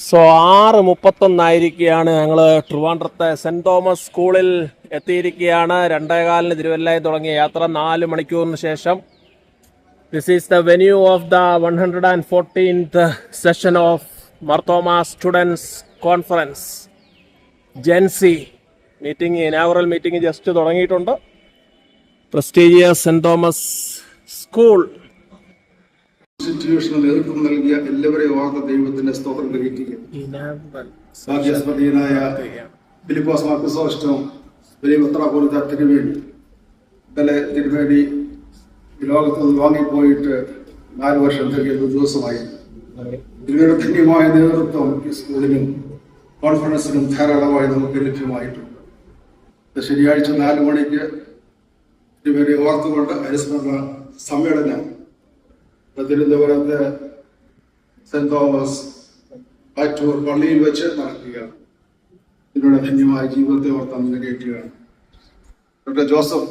So 6:31 ഞങ്ങൾ ട്രിവാൻഡ്രത്തെ cent Thomas സ്കൂളിൽ എത്തിയിരിക്കുകയാണ്. 2:15 തിരുവല്ലയിൽ തുടങ്ങിയ യാത്ര 4 മണിക്കൂറിന് ശേഷം. This is the venue of the 114th session of Marthoma students conference Gen Z meeting. Inaugural meeting just തുടങ്ങിയിട്ടുണ്ട്. പ്രസ്റ്റീജിയസ് സെൻറ് തോമസ് സ്കൂൾ ഇൻസ്റ്റിറ്റ്യൂഷന് നേതൃത്വം നൽകിയ എല്ലാവരെയും ഓർത്ത ദൈവത്തിന്റെ സ്തോത്രം ഗ്രഹിക്കുക. ഭാഗ്യസ്മരണീയനായ ഫിലിപ്പോസ് മാർക്കോസ്റ്റം വലിയ പത്രാപോലത്തെ തിരുവേണ്ടി ഇന്നലെ തിരുവേണ്ടി ലോകത്ത് നിന്ന് വാങ്ങിപ്പോയിട്ട് 4 വർഷം തികയുന്ന ദിവസമായി. ഇതിലൂടെ ധന്യമായ നേതൃത്വം ഈ സ്കൂളിനും കോൺഫറൻസിനും ധാരാളമായി നമുക്ക് ലഭ്യമായിട്ടുണ്ട്. ശനിയാഴ്ച 4 മണിക്ക് തിരുവേണ്ടി ഓർത്തുകൊണ്ട് അനുസ്മരണ സമ്മേളനം തിരുവനന്തപുരത്ത് സെന്റ് തോമസ് ആറ്റൂർ പള്ളിയിൽ വെച്ച് നടക്കുകയാണ്. ഇതിലൂടെ ധന്യമായ ജീവിതത്തെ ഓർത്താൻ നികേറ്റുകയാണ്. Doctor Joseph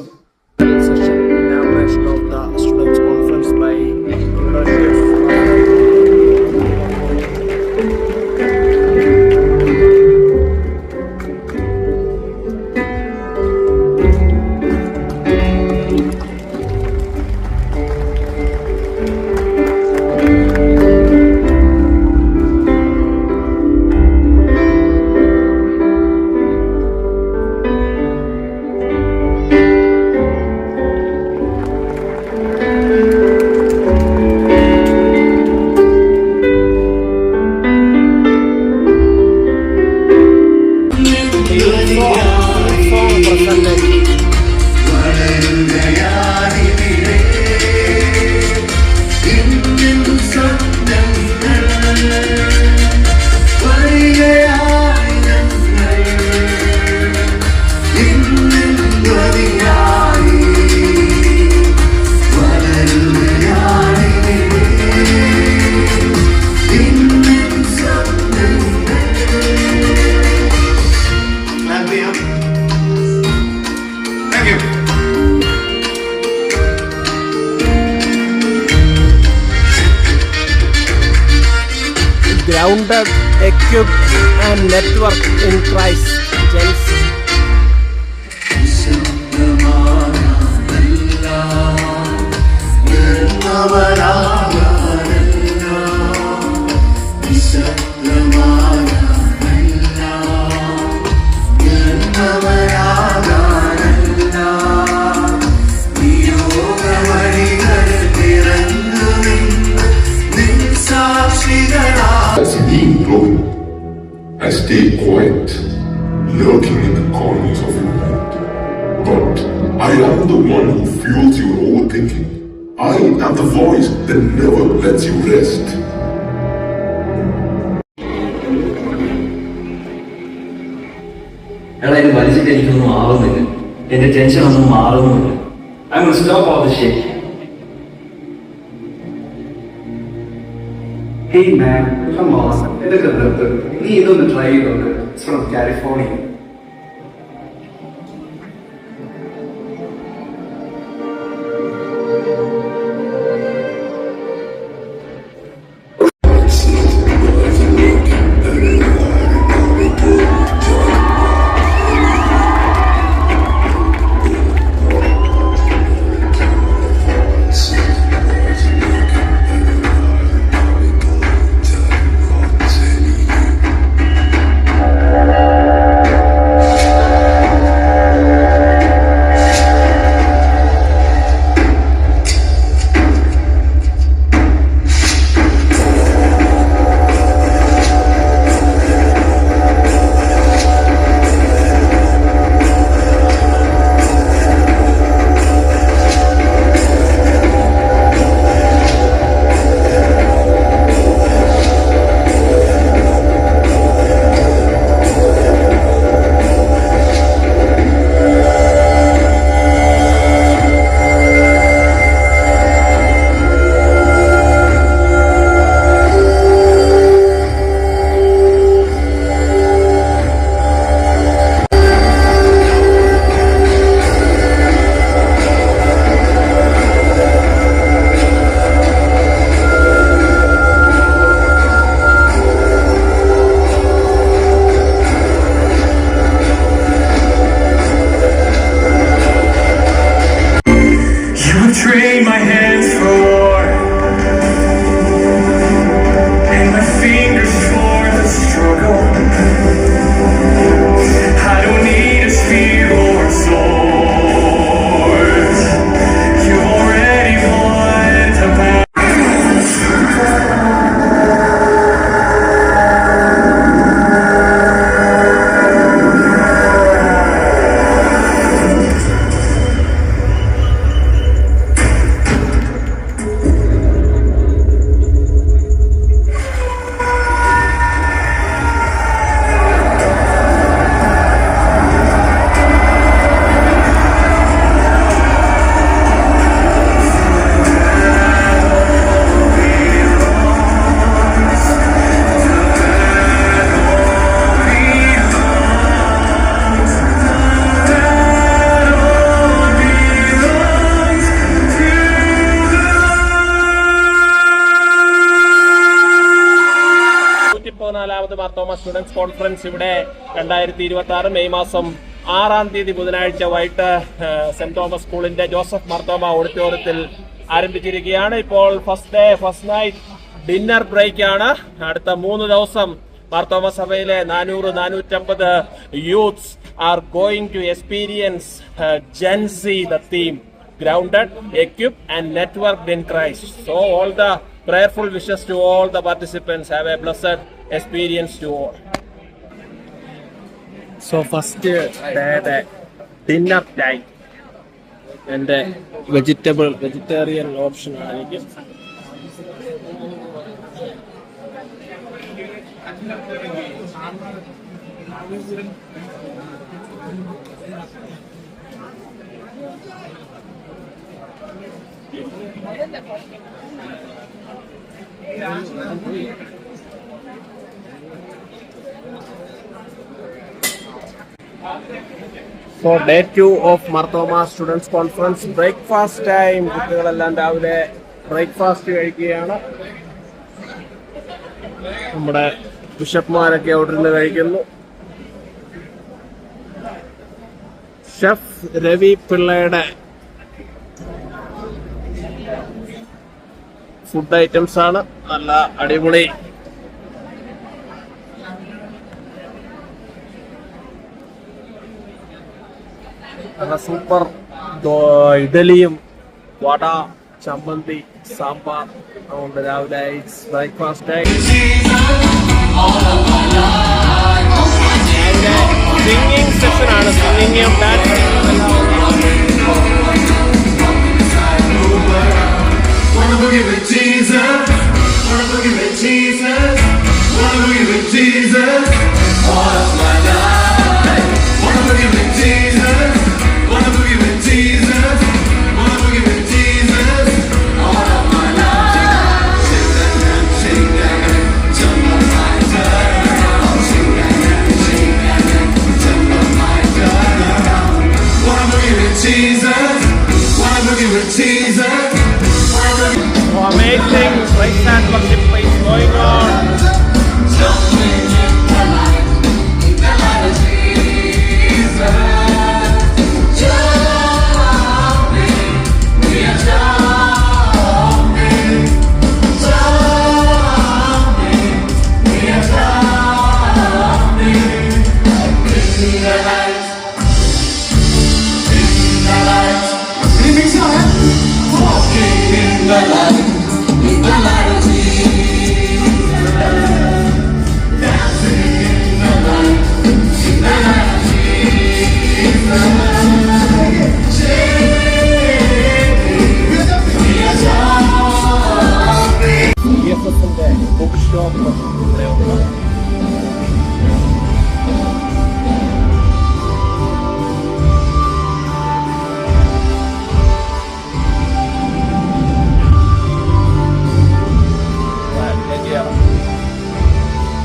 grounded, equipped and networked in Christ. Genesis. I stay quiet, lurking in the corners of your mind. But I am the one who fuels your overthinking. I am the voice that never lets you rest. എടാ, ഇത് വലിച്ചിട്ട് എനിക്കൊന്നും ആവുന്നില്ല. എന്റെ tension ഒന്നും മാറുന്നുമില്ല. I will stop all the shit. Hey man, come on. നീ ഇതൊന്ന് try ചെയ്തോണ്ട്. It's from California. 114ാമത് മാർത്തോമ സ്റ്റുഡൻസ് കോൺഫറൻസ് ഇവിടെ 2026 മെയ് മാസം 6-ാം തീയതി ബുധനാഴ്ച വൈകിട്ട് സെന്റ് തോമസ് സ്കൂളിന്റെ ജോസഫ് മാർത്തോമ ഓഡിറ്റോറിയത്തിൽ ആരംഭിച്ചിരിക്കുകയാണ്. ഇപ്പോൾ ഫസ്റ്റ് നൈറ്റ് ഡിന്നർ ബ്രേക്ക് ആണ്. അടുത്ത 3 ദിവസം മാർത്തോമ സഭയിലെ 400-450 youths are going to experience Gen Z, the theme grounded, equipped and networked in Christ. So all the prayerful wishes to all the participants. Have a blessed experience to all. So first day the dinner time and vegetarian option ആയിരിക്കും. So day 2 of Marthoma Students Conference breakfast time. കുട്ടികളെല്ലാം രാവിലെ breakfast കഴിക്കുകയാണ്. നമ്മുടെ ബിഷപ്പ്മാരൊക്കെ അവിടെ നിന്ന് കഴിക്കുന്നു. Chef Ravi പിള്ളയുടെ food items ആണ്. നല്ല അടിപൊളി നല്ല സൂപ്പർ ഇഡലിയും വട, ചമ്മന്തി, സാമ്പാർ. അതുകൊണ്ട് രാവിലെ ബ്രേക്ക്ഫാസ്റ്റ് ടൈം. സിംഗിങ് സെഷൻ ആണ്. സിംഗിങ്ങും ഡാൻസിങ്ങും എല്ലാം. Wanna boogie with Jesus, wanna boogie with Jesus, wanna boogie with Jesus, all of my life. Wanna boogie with Jesus, wanna boogie with Jesus, wanna boogie with Jesus, all of my life. Shake that hand, jump on my turn. Shake that hand, jump on my turn. Wanna boogie with Jesus, wanna boogie with Jesus. Amazing praise and worship is going on. Jumping in the light of Jesus. Jumping, we are jumping. Jumping, we are jumping. In the light, in the light. Living so happy, walking in the light. The light of Jesus, dancing in the light of Jesus. We are jumping. EFSന്റെ book shop ഇവിടെയുണ്ട്.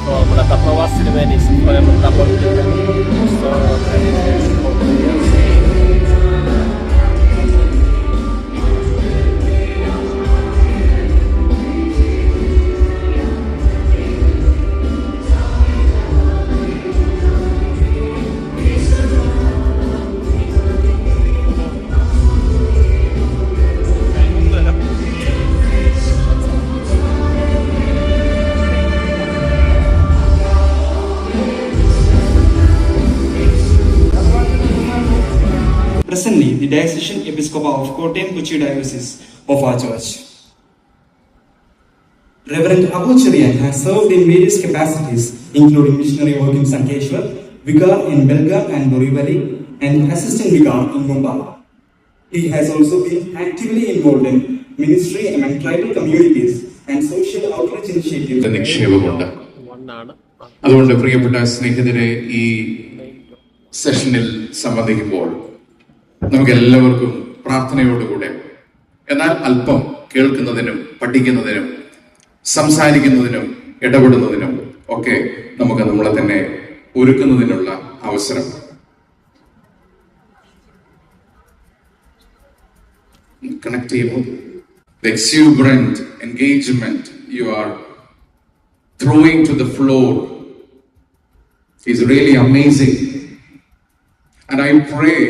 നമ്മുടെ തപ്പവാസിന് വേണ്ടി സ്വയം Presently, the Diocesan Episcopal of Kottayam Kochi Diocese of our church. Reverend Abu Cherian has served in various capacities, including missionary work in Sankeshwar, vicar in Belgaum and Borivali, and assistant vicar in Mumbai. He has also been actively involved in ministry among tribal communities and social outreach initiatives. നിക്ഷേപമുണ്ട്. അതുകൊണ്ട് പ്രിയപ്പെട്ട സ്നേഹിതരെ, ഈ സെഷനിൽ സംബന്ധിക്കുമ്പോൾ നമുക്ക് എല്ലാവർക്കും പ്രാർത്ഥനയോടുകൂടെ, എന്നാൽ അല്പം കേൾക്കുന്നതിനും പഠിക്കുന്നതിനും സംസാരിക്കുന്നതിനും ഇടപെടുന്നതിനും ഒക്കെ നമുക്ക് നമ്മളെ തന്നെ ഒരുക്കുന്നതിനുള്ള അവസരം connect ചെയ്യുമ്പോൾ the exuberant engagement you are throwing to the floor is really amazing. And I pray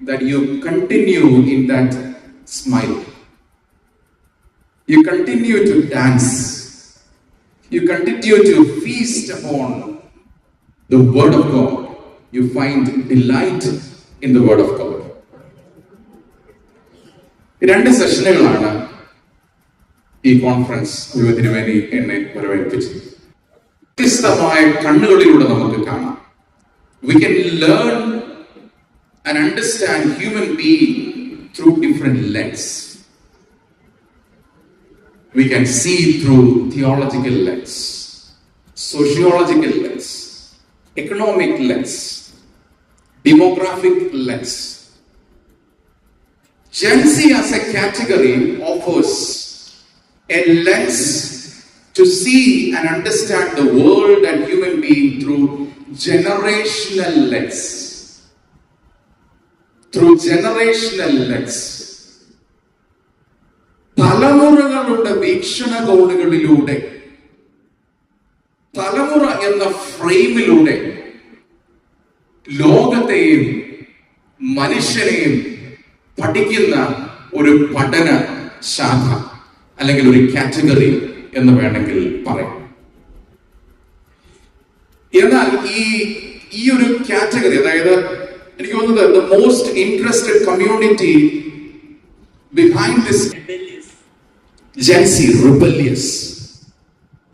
that you continue in that smile. You continue to dance. You continue to feast upon the Word of God. You find delight in the Word of God. രണ്ട് സെഷനുകളാണ് ഈ conference ദൈവത്തിന് വേണ്ടി എന്നെ വരവേൽപ്പിച്ചത്. വ്യത്യസ്തമായ കണ്ണുകളിലൂടെ നമുക്ക് കാണാം. We can learn and understand human being through different lens. We can see through theological lens, sociological lens, economic lens, demographic lens. Gen Z as a category offers a lens to see and understand the world and human being through generational lens. Through generational lens. തലമുറകളുടെ വീക്ഷണകോണുകളിലൂടെ, തലമുറ എന്ന ഫ്രെയിമിലൂടെ ലോകത്തെയും മനുഷ്യനെയും പഠിക്കുന്ന ഒരു പഠന ശാഖ അല്ലെങ്കിൽ ഒരു കാറ്റഗറി എന്ന് വേണമെങ്കിൽ പറയാം. എന്നാൽ ഈ ഒരു കാറ്റഗറി, അതായത് എനിക്ക് തോന്നുന്നത് the most interested community behind this Gen Z, rebellious.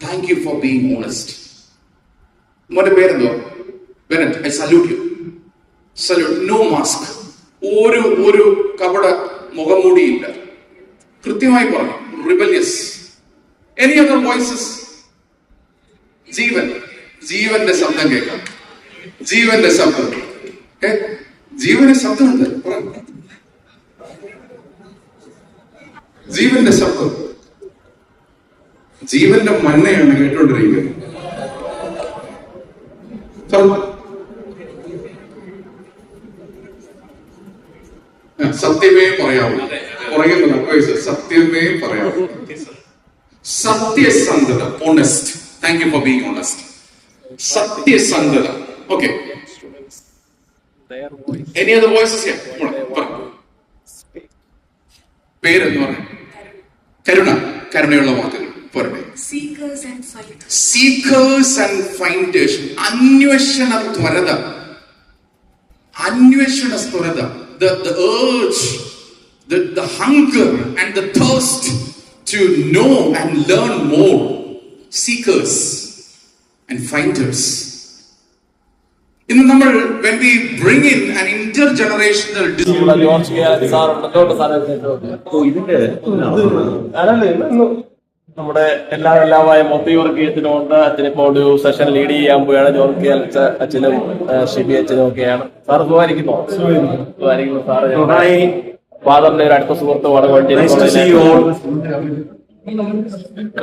Thank you for being honest. മോന്റെ പേരെന്തോ? Bennett, I salute you. Salute. No mask. ഒരു കപട മുഖംമൂടിയില്ല. കൃത്യമായി പറഞ്ഞു. Rebellious. Any other voices? ജീവന്റെ ശബ്ദം കേൾക്കാം. ജീവന്റെ ശബ്ദം. ജീവന്റെ ശബ്ദമുണ്ട്. ജീവന്റെ ശബ്ദം. ജീവന്റെ മന്നയാണ് കേട്ടോണ്ടിരിക്കുന്നത്. സത്യമേ പറയാവൂ. സത്യമേ പറയാവൂ. സത്യസന്ധത. Honest. Thank you for being honest. സത്യസന്ധത. Okay. Any other voices here? പേരെന്ന് പറഞ്ഞു. കരുണയുള്ള വാക്കുകൾ പറയട്ടെ. Seekers and finders. അന്വേഷണ ത്വരത. The urge, the hunger and the thirst to know and learn more. Seekers and finders. ഇന്ന് നമ്മൾ when we bring in an intergenerational നമ്മുടെ എല്ലാമായ മൊത്തയൂർഗീയത്തിനുമുണ്ട്. അച്ഛനിപ്പോ ഒരു സെഷൻ ലീഡ് ചെയ്യാൻ പോയാണ്. ജോൺ കെ അച്ഛനും ഷിബി അച്ഛനും ഒക്കെയാണ്. സാർ സുഖമായിരിക്കുന്നു? സാറ് ഫാദറിന്റെ ഒരു അടുത്ത സുഹൃത്തുമാണ്.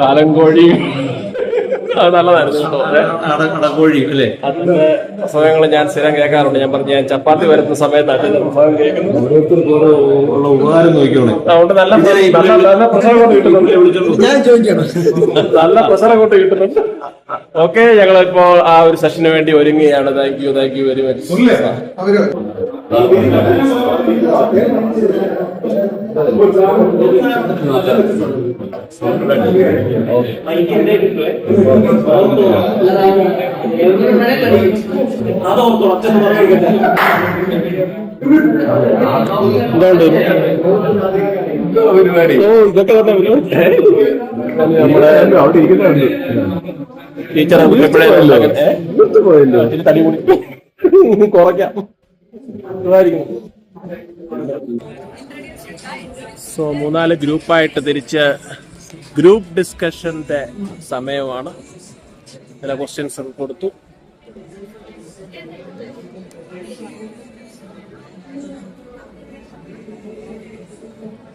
കാലംകോഴി നല്ലതായിരുന്നു. അതിന്റെ പ്രസംഗങ്ങൾ ഞാൻ സ്ഥിരം കേൾക്കാറുണ്ട്. ഞാൻ പറഞ്ഞു, ഞാൻ ചപ്പാത്തി വരുന്ന സമയത്ത് അതിന്റെ പ്രസംഗം കേൾക്കുന്നു. അതുകൊണ്ട് നല്ല പ്രസംഗം കൊണ്ട് കിട്ടുന്നുണ്ട്. നല്ല പ്രസംഗം കൊണ്ട് കിട്ടുന്നുണ്ട്. ഓക്കെ, ഞങ്ങളിപ്പോ ആ ഒരു സെഷന് വേണ്ടി ഒരുങ്ങുകയാണ്. Thank you very much. ഇതൊക്കെ തന്നെ നമ്മുടെ അവിടെ ഇരിക്കുന്നുണ്ട്. ടീച്ചറെ തടി കൂടി കുറയ്ക്കാം. സോ 3-4 ഗ്രൂപ്പായിട്ട് തിരിച്ച് ഗ്രൂപ്പ് ഡിസ്കഷന്റെ സമയമാണ്. ചില ക്വസ്റ്റ്യൻസ് കൊടുത്തു.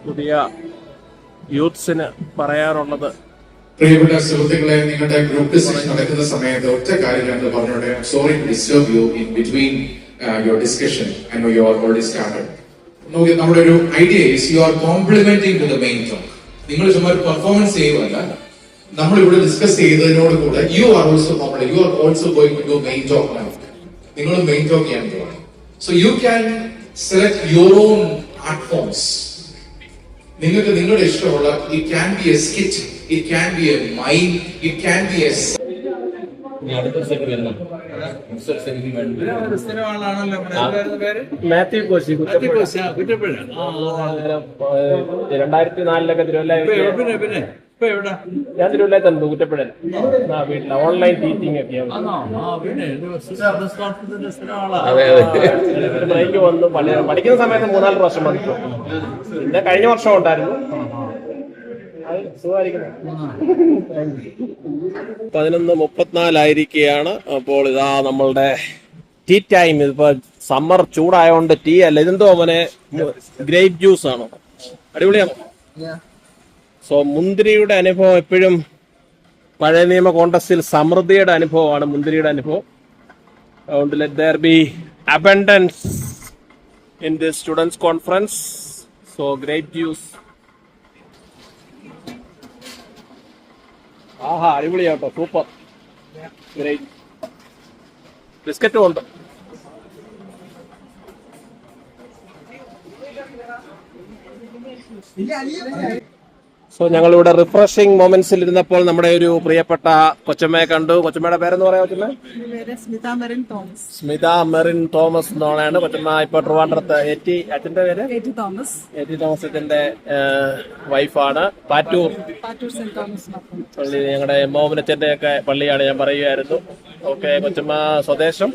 പുതിയ യൂത്ത്സിന് പറയാനുള്ളത്, പ്രിയപ്പെട്ട സുഹൃത്തുക്കളെ, നിങ്ങളുടെ ഗ്രൂപ്പ് ഡിസ്കഷൻ നടക്കുന്ന സമയത്ത് ഒറ്റ കാര്യം ഞാൻ പറഞ്ഞോട്ടെ. Sorry to disturb you in between your discussion. I know you are already started. നമ്മുടെ ഒരു idea is you are complementing to the main talk. നിങ്ങൾ ചുമ്മാ ഒരു പെർഫോമൻസ് ചെയ്യുമല്ല, നമ്മളിവിടെ ഡിസ്കസ് ചെയ്തതിനോട് കൂടെ you are also going to do main talk now. നിങ്ങൾ മെയിൻ ടോക്ക് ചെയ്യാൻ പോവാണ്. So you can select your own art forms. നിങ്ങൾക്ക് നിങ്ങളുടെ ഇഷ്ടമുള്ള, it can be a skit, it can be A mind, it can be A Mathew Koshy 2004 Thiruvalla. ഞാൻ തിരുവല്ലയിൽ തന്നെ കുറ്റപ്പെടൽ വീട്ടിൽ ഓൺലൈൻ ടീച്ചിങ് ഒക്കെയാണ്. ബ്രേക്ക് വന്നു. പഠിക്കുന്ന സമയത്ത് 3-4 പ്രാവശ്യം വന്നു. പിന്നെ കഴിഞ്ഞ വർഷം ഉണ്ടായിരുന്നു. 11:34 അപ്പോൾ ഇതാ നമ്മളുടെ ടീ ടൈം. ഇതിപ്പോ സമ്മർ ചൂടായോണ്ട് ടീ അല്ല, ഇതെന്തോ മോനെ ഗ്രേപ്പ് ജ്യൂസ് ആണോ? അടിപൊളിയാണോ? സോ മുന്തിരിയുടെ അനുഭവം എപ്പോഴും പഴയ നിയമ കോണ്ടസ്റ്റിൽ സമൃദ്ധിയുടെ അനുഭവമാണ് മുന്തിരിയുടെ അനുഭവം. അതുകൊണ്ട് let there be abundance in the students conference. So grape juice. ആഹാ, അടിപൊളിയാട്ടോ, സൂപ്പർ. ഗ്രേറ്റ്. ബിസ്ക്കറ്റും ഉണ്ട്. സോ ഞങ്ങളിവിടെ റിഫ്രഷിംഗ് മൊമെന്റ്സിൽ ഇരുന്നപ്പോൾ നമ്മുടെ ഒരു പ്രിയപ്പെട്ട കൊച്ചമ്മയെ കണ്ടു. കൊച്ചമ്മയുടെ പേരെന്ന് പറയാ? കൊച്ചമ്മ സ്മിത മെറിൻ തോമസ് എന്നാണ് കൊച്ചമ്മ. ഇപ്പൊ ട്രിവാൻഡ്രത്ത് അച്ഛന്റെ പേര് തോമസ് അച്ഛന്റെ വൈഫാണ്. പാറ്റൂർ പള്ളി, ഞങ്ങളുടെ മോഹനച്ചന്റെ ഒക്കെ പള്ളിയാണ് ഞാൻ പറയുകയായിരുന്നു. ഓക്കെ, കൊച്ചമ്മ സ്വദേശം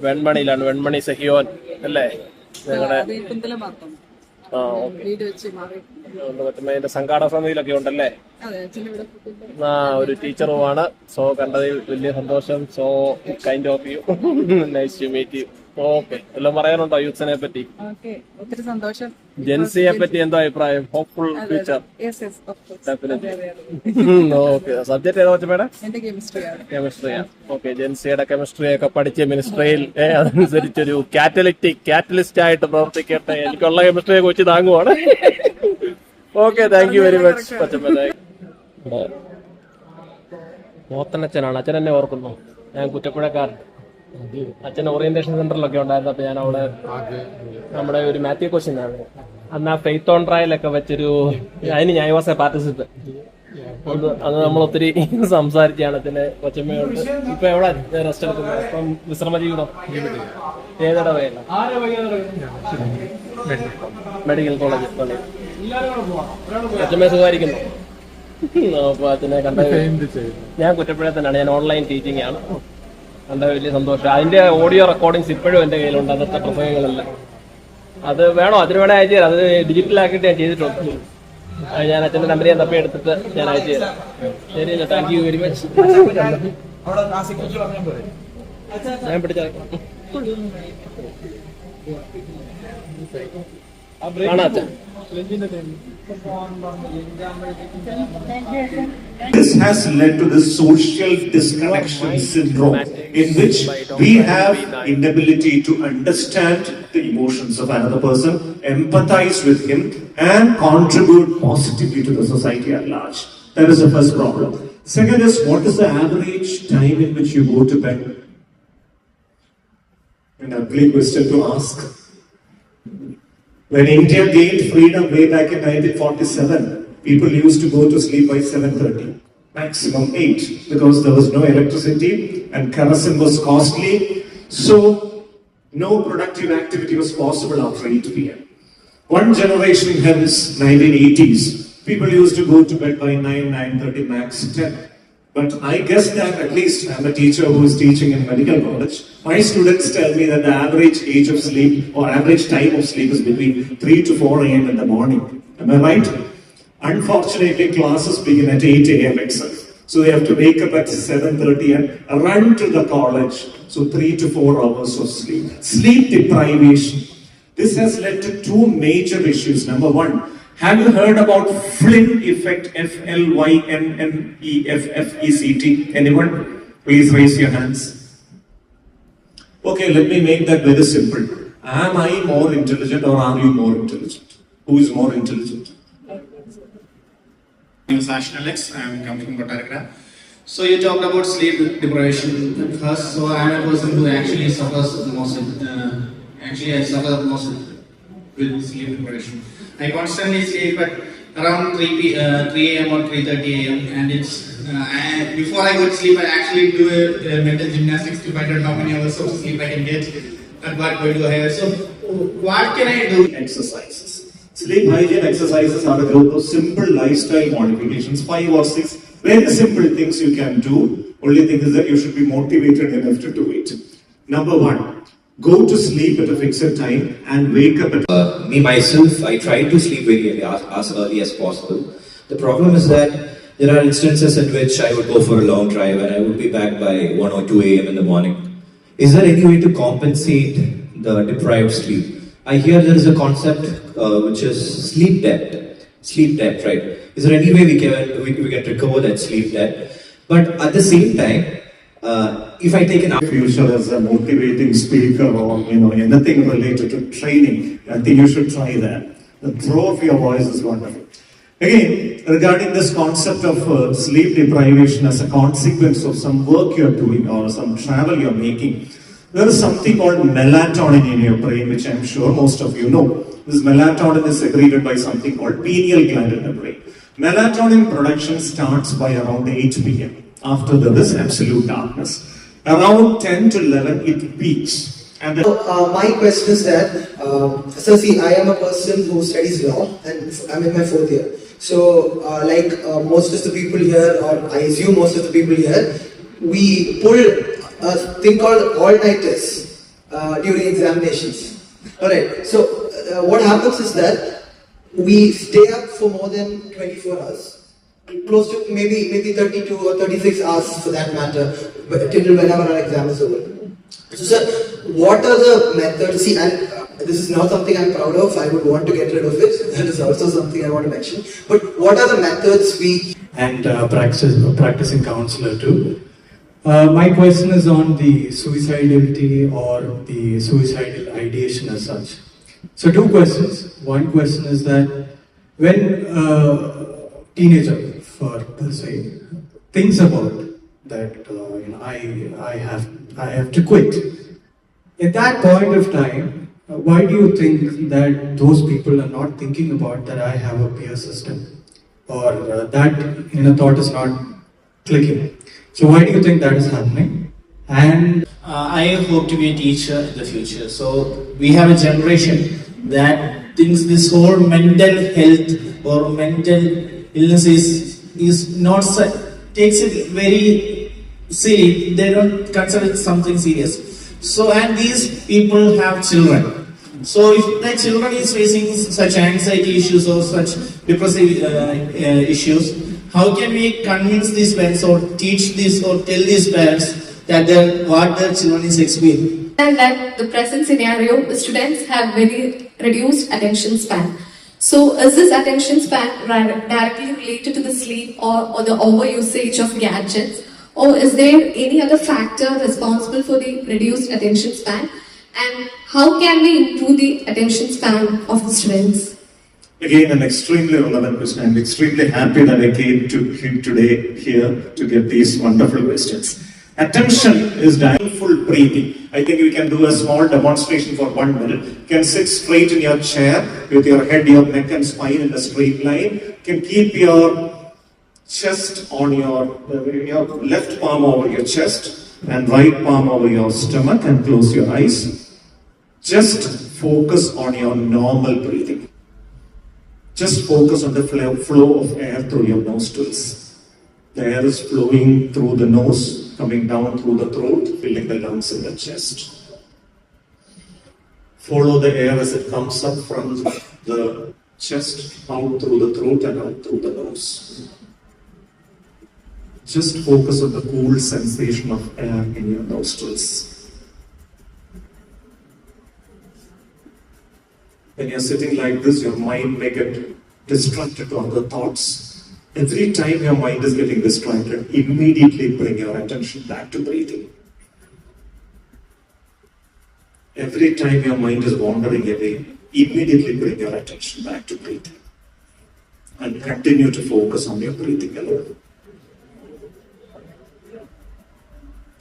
വെൺമണിയിലാണ്. വെൺമണി സഹിയോൻ അല്ലേ ഞങ്ങളുടെ? കൊച്ചമ്മന്റെ സംഘാടക സമിതിയിലൊക്കെ ഉണ്ടല്ലേ? ഒരു ടീച്ചറുമാണ്. സോ കണ്ടതിൽ വലിയ സന്തോഷം. So kind of you. Nice to meet you. Okay, എല്ലാം പറയാനുണ്ടോ യൂത്ത്സിനെ പറ്റി? ഒത്തിരി സന്തോഷം. ജെൻസിയെ പറ്റി എന്തോ അഭിപ്രായം? Hopeful future. ഓക്കെ, സബ്ജക്ട് ഏതാ കൊച്ചമ്മയുടെ? കെമിസ്ട്രിയാണ്. ഓക്കെ, ജെൻസിയുടെ കെമിസ്ട്രി ഒക്കെ പഠിച്ച് മിനിസ്ട്രിയിൽ അതനുസരിച്ചൊരു കാറ്റലിസ്റ്റ് ആയിട്ട് പ്രവർത്തിക്കട്ടെ. എനിക്കുള്ള കെമിസ്ട്രിയെ കുറിച്ച് താങ്ങുവാണ്. Okay, thank you very much കൊച്ചമ്മ. മോത്തനച്ഛനാണ്. അച്ഛൻ എന്നെ ഓർക്കുന്നു. ഞാൻ കുറ്റപ്പുഴക്കാരൻ. അച്ഛൻ ഓറിയന്റേഷൻ സെന്ററിലൊക്കെ ഉണ്ടായിരുന്നു. അപ്പൊ ഞാൻ അവിടെ നമ്മുടെ ഒരു മാത്യു ക്വസ്റ്റ്യൻ ആണ് അന്ന് ആ ഫെയ്ത്ത് ഓൺ ട്രയലൊക്കെ വെച്ചൊരു അതിന് ഞാൻ വാസ് എ പാർട്ടിസിപ്പന്റ്. അത് നമ്മൾ ഒത്തിരി സംസാരിച്ചാണ്. അച്ഛനെ കൊച്ചമ്മയോട്. ഇപ്പൊ എവിടെ റെസ്റ്റ് എടുക്കുന്നത്? ഇപ്പം വിശ്രമ ജീവിതം. ഏതാ വയല? Medical college. കൊച്ചമ്മയെ സുഖമായിരിക്കുന്നു. അപ്പൊ അച്ഛനെ കണ്ട ഞാൻ കുറ്റപ്പുഴ തന്നെയാണ്. ഞാൻ ഓൺലൈൻ ടീച്ചിങ് ആണ്. കണ്ട വലിയ സന്തോഷം. അതിന്റെ ഓഡിയോ റെക്കോർഡിങ്സ് ഇപ്പോഴും എന്റെ കയ്യിലുണ്ട്. അന്നത്തെ പ്രസംഗങ്ങളെല്ലാം. അത് വേണോ? അതിന് വേണേ അയച്ചു തരാം. അത് ഡിജിറ്റലാക്കിയിട്ട് ഞാൻ ചെയ്തിട്ടുണ്ട്. ഞാൻ അച്ഛൻ്റെ നമ്പർ ഞാൻ തപ്പി എടുത്തിട്ട് ഞാൻ അയച്ചു തരാം. ശരി, താങ്ക് യു വെരി മച്ച്. ഞാൻ പിടിച്ചാ This has led to the social disconnection syndrome, in which we have inability to understand the emotions of another person, empathize with him, and contribute positively to the society at large. That is the first problem. Second is, what is the average time in which you go to bed? An ugly question to ask. When India gained freedom way back in 1947, people used to go to sleep by 7:30, maximum 8, because there was no electricity and kerosene was costly. So no productive activity was possible after 8 p.m. One generation hence, 1980s, people used to go to bed by 9, 9:30, max 10. But I guess that, at least I'm a teacher who is teaching in medical college, my students tell me that the average age of sleep or average time of sleep is between 3 to 4 a.m. in the morning. Am I right? Unfortunately, classes begin at 8 a.m. itself. So they have to wake up at 7:30 and run to the college. So 3 to 4 hours of sleep. Sleep deprivation. This has led to two major issues. Number one, have you heard about Flynn effect? FLYNNEFFECT. Anyone? Please raise your hands. Okay, let me make that very simple. Am I more intelligent or are you more intelligent? Who is more intelligent? name is Ashin Alex. I'm coming from Kottarakara. So you talked about sleep deprivation first. So I'm a person who actually suffers the most. I suffer the most with sleep deprivation. I constantly sleep at around 3 a.m. or 3:30 a.m. and it's before I go to sleep, I actually do a mental gymnastics to find out how many hours of sleep I can get and what do I have. So what can I do? Exercises. Sleep hygiene exercises are a group of simple lifestyle modifications, 5 or 6 very simple things you can do. Only thing is that you should be motivated enough to do it. Number 1, go to sleep at a fixed time and wake up at me myself, I try to sleep very as early as possible. The problem is that there are instances in which I would go for a long drive and I would be back by 1 or 2 a.m. in the morning. Is there any way to compensate the deprived sleep? I hear there is a concept which is sleep debt. Sleep debt, right? Is there any way we can recover that sleep debt? But at the same time, if I take an future as a motivating speaker or anything related to training, I think you should try that. The throw of your voice is wonderful. Again, regarding this concept of sleep deprivation as a consequence of some work you're doing or some travel you're making, there is something called melatonin in your brain, which I'm sure most of you know. This melatonin is secreted by something called pineal gland in the brain. Melatonin production starts by around 8 p.m. After there is absolute darkness. Around 10 to 11, it peaks. And my question is that, so see, I am a person who studies law and I'm in my 4th year. So, most of the people here, or I assume most of the people here, we pull a thing called all-nighters during examinations. Alright, so what happens is that we stay up for more than 24 hours. Close to maybe 32 or 36 hours for that matter, till whenever our exam is over. So sir, what are the methods? See, and this is not something I'm proud of, I would want to get rid of it, that is also something I want to mention. But what are the methods we... And practicing counselor too. My question is on the suicidality or the suicidal ideation as such. So 2 questions. One question is that when a teenager, per se, thinks about that I have to quit. At that point of time, why do you think that those people are not thinking about that I have a peer system or that thought is not clicking? So why do you think that is happening? And I hope to be a teacher in the future. So we have a generation that thinks this whole mental health or mental illness is not takes it very silly. They don't consider it something serious. So and these people have children. So if the children is facing such anxiety issues or such depressive issues, how can we convince these parents or teach this or tell these parents that what their children is experiencing? And that the present scenario, the students have very reduced attention span. So is this attention span directly related to the sleep or the overusage of gadgets? Or is there any other factor responsible for the reduced attention span? And how can we improve the attention span of the students? Again, an extremely relevant question. I'm extremely happy that I came today here to get these wonderful questions. Attention is mindful breathing. I think we can do a small demonstration for 1 minute. You can sit straight in your chair with your head, your neck and spine in a straight line. You can keep your chest on your left palm over your chest and right palm over your stomach and close your eyes. Just focus on your normal breathing. Just focus on the flow of air through your nostrils. The air is flowing through the nose, coming down through the throat, filling the lungs and the chest. Follow the air as it comes up from the chest, out through the throat and out through the nose. Just focus on the cool sensation of air in your nostrils. When you're sitting like this, your mind may get distracted to other thoughts. Every time your mind is getting distracted, immediately bring your attention back to breathing. Every time your mind is wandering away, immediately bring your attention back to breathing. and continue to focus on your breathing alone.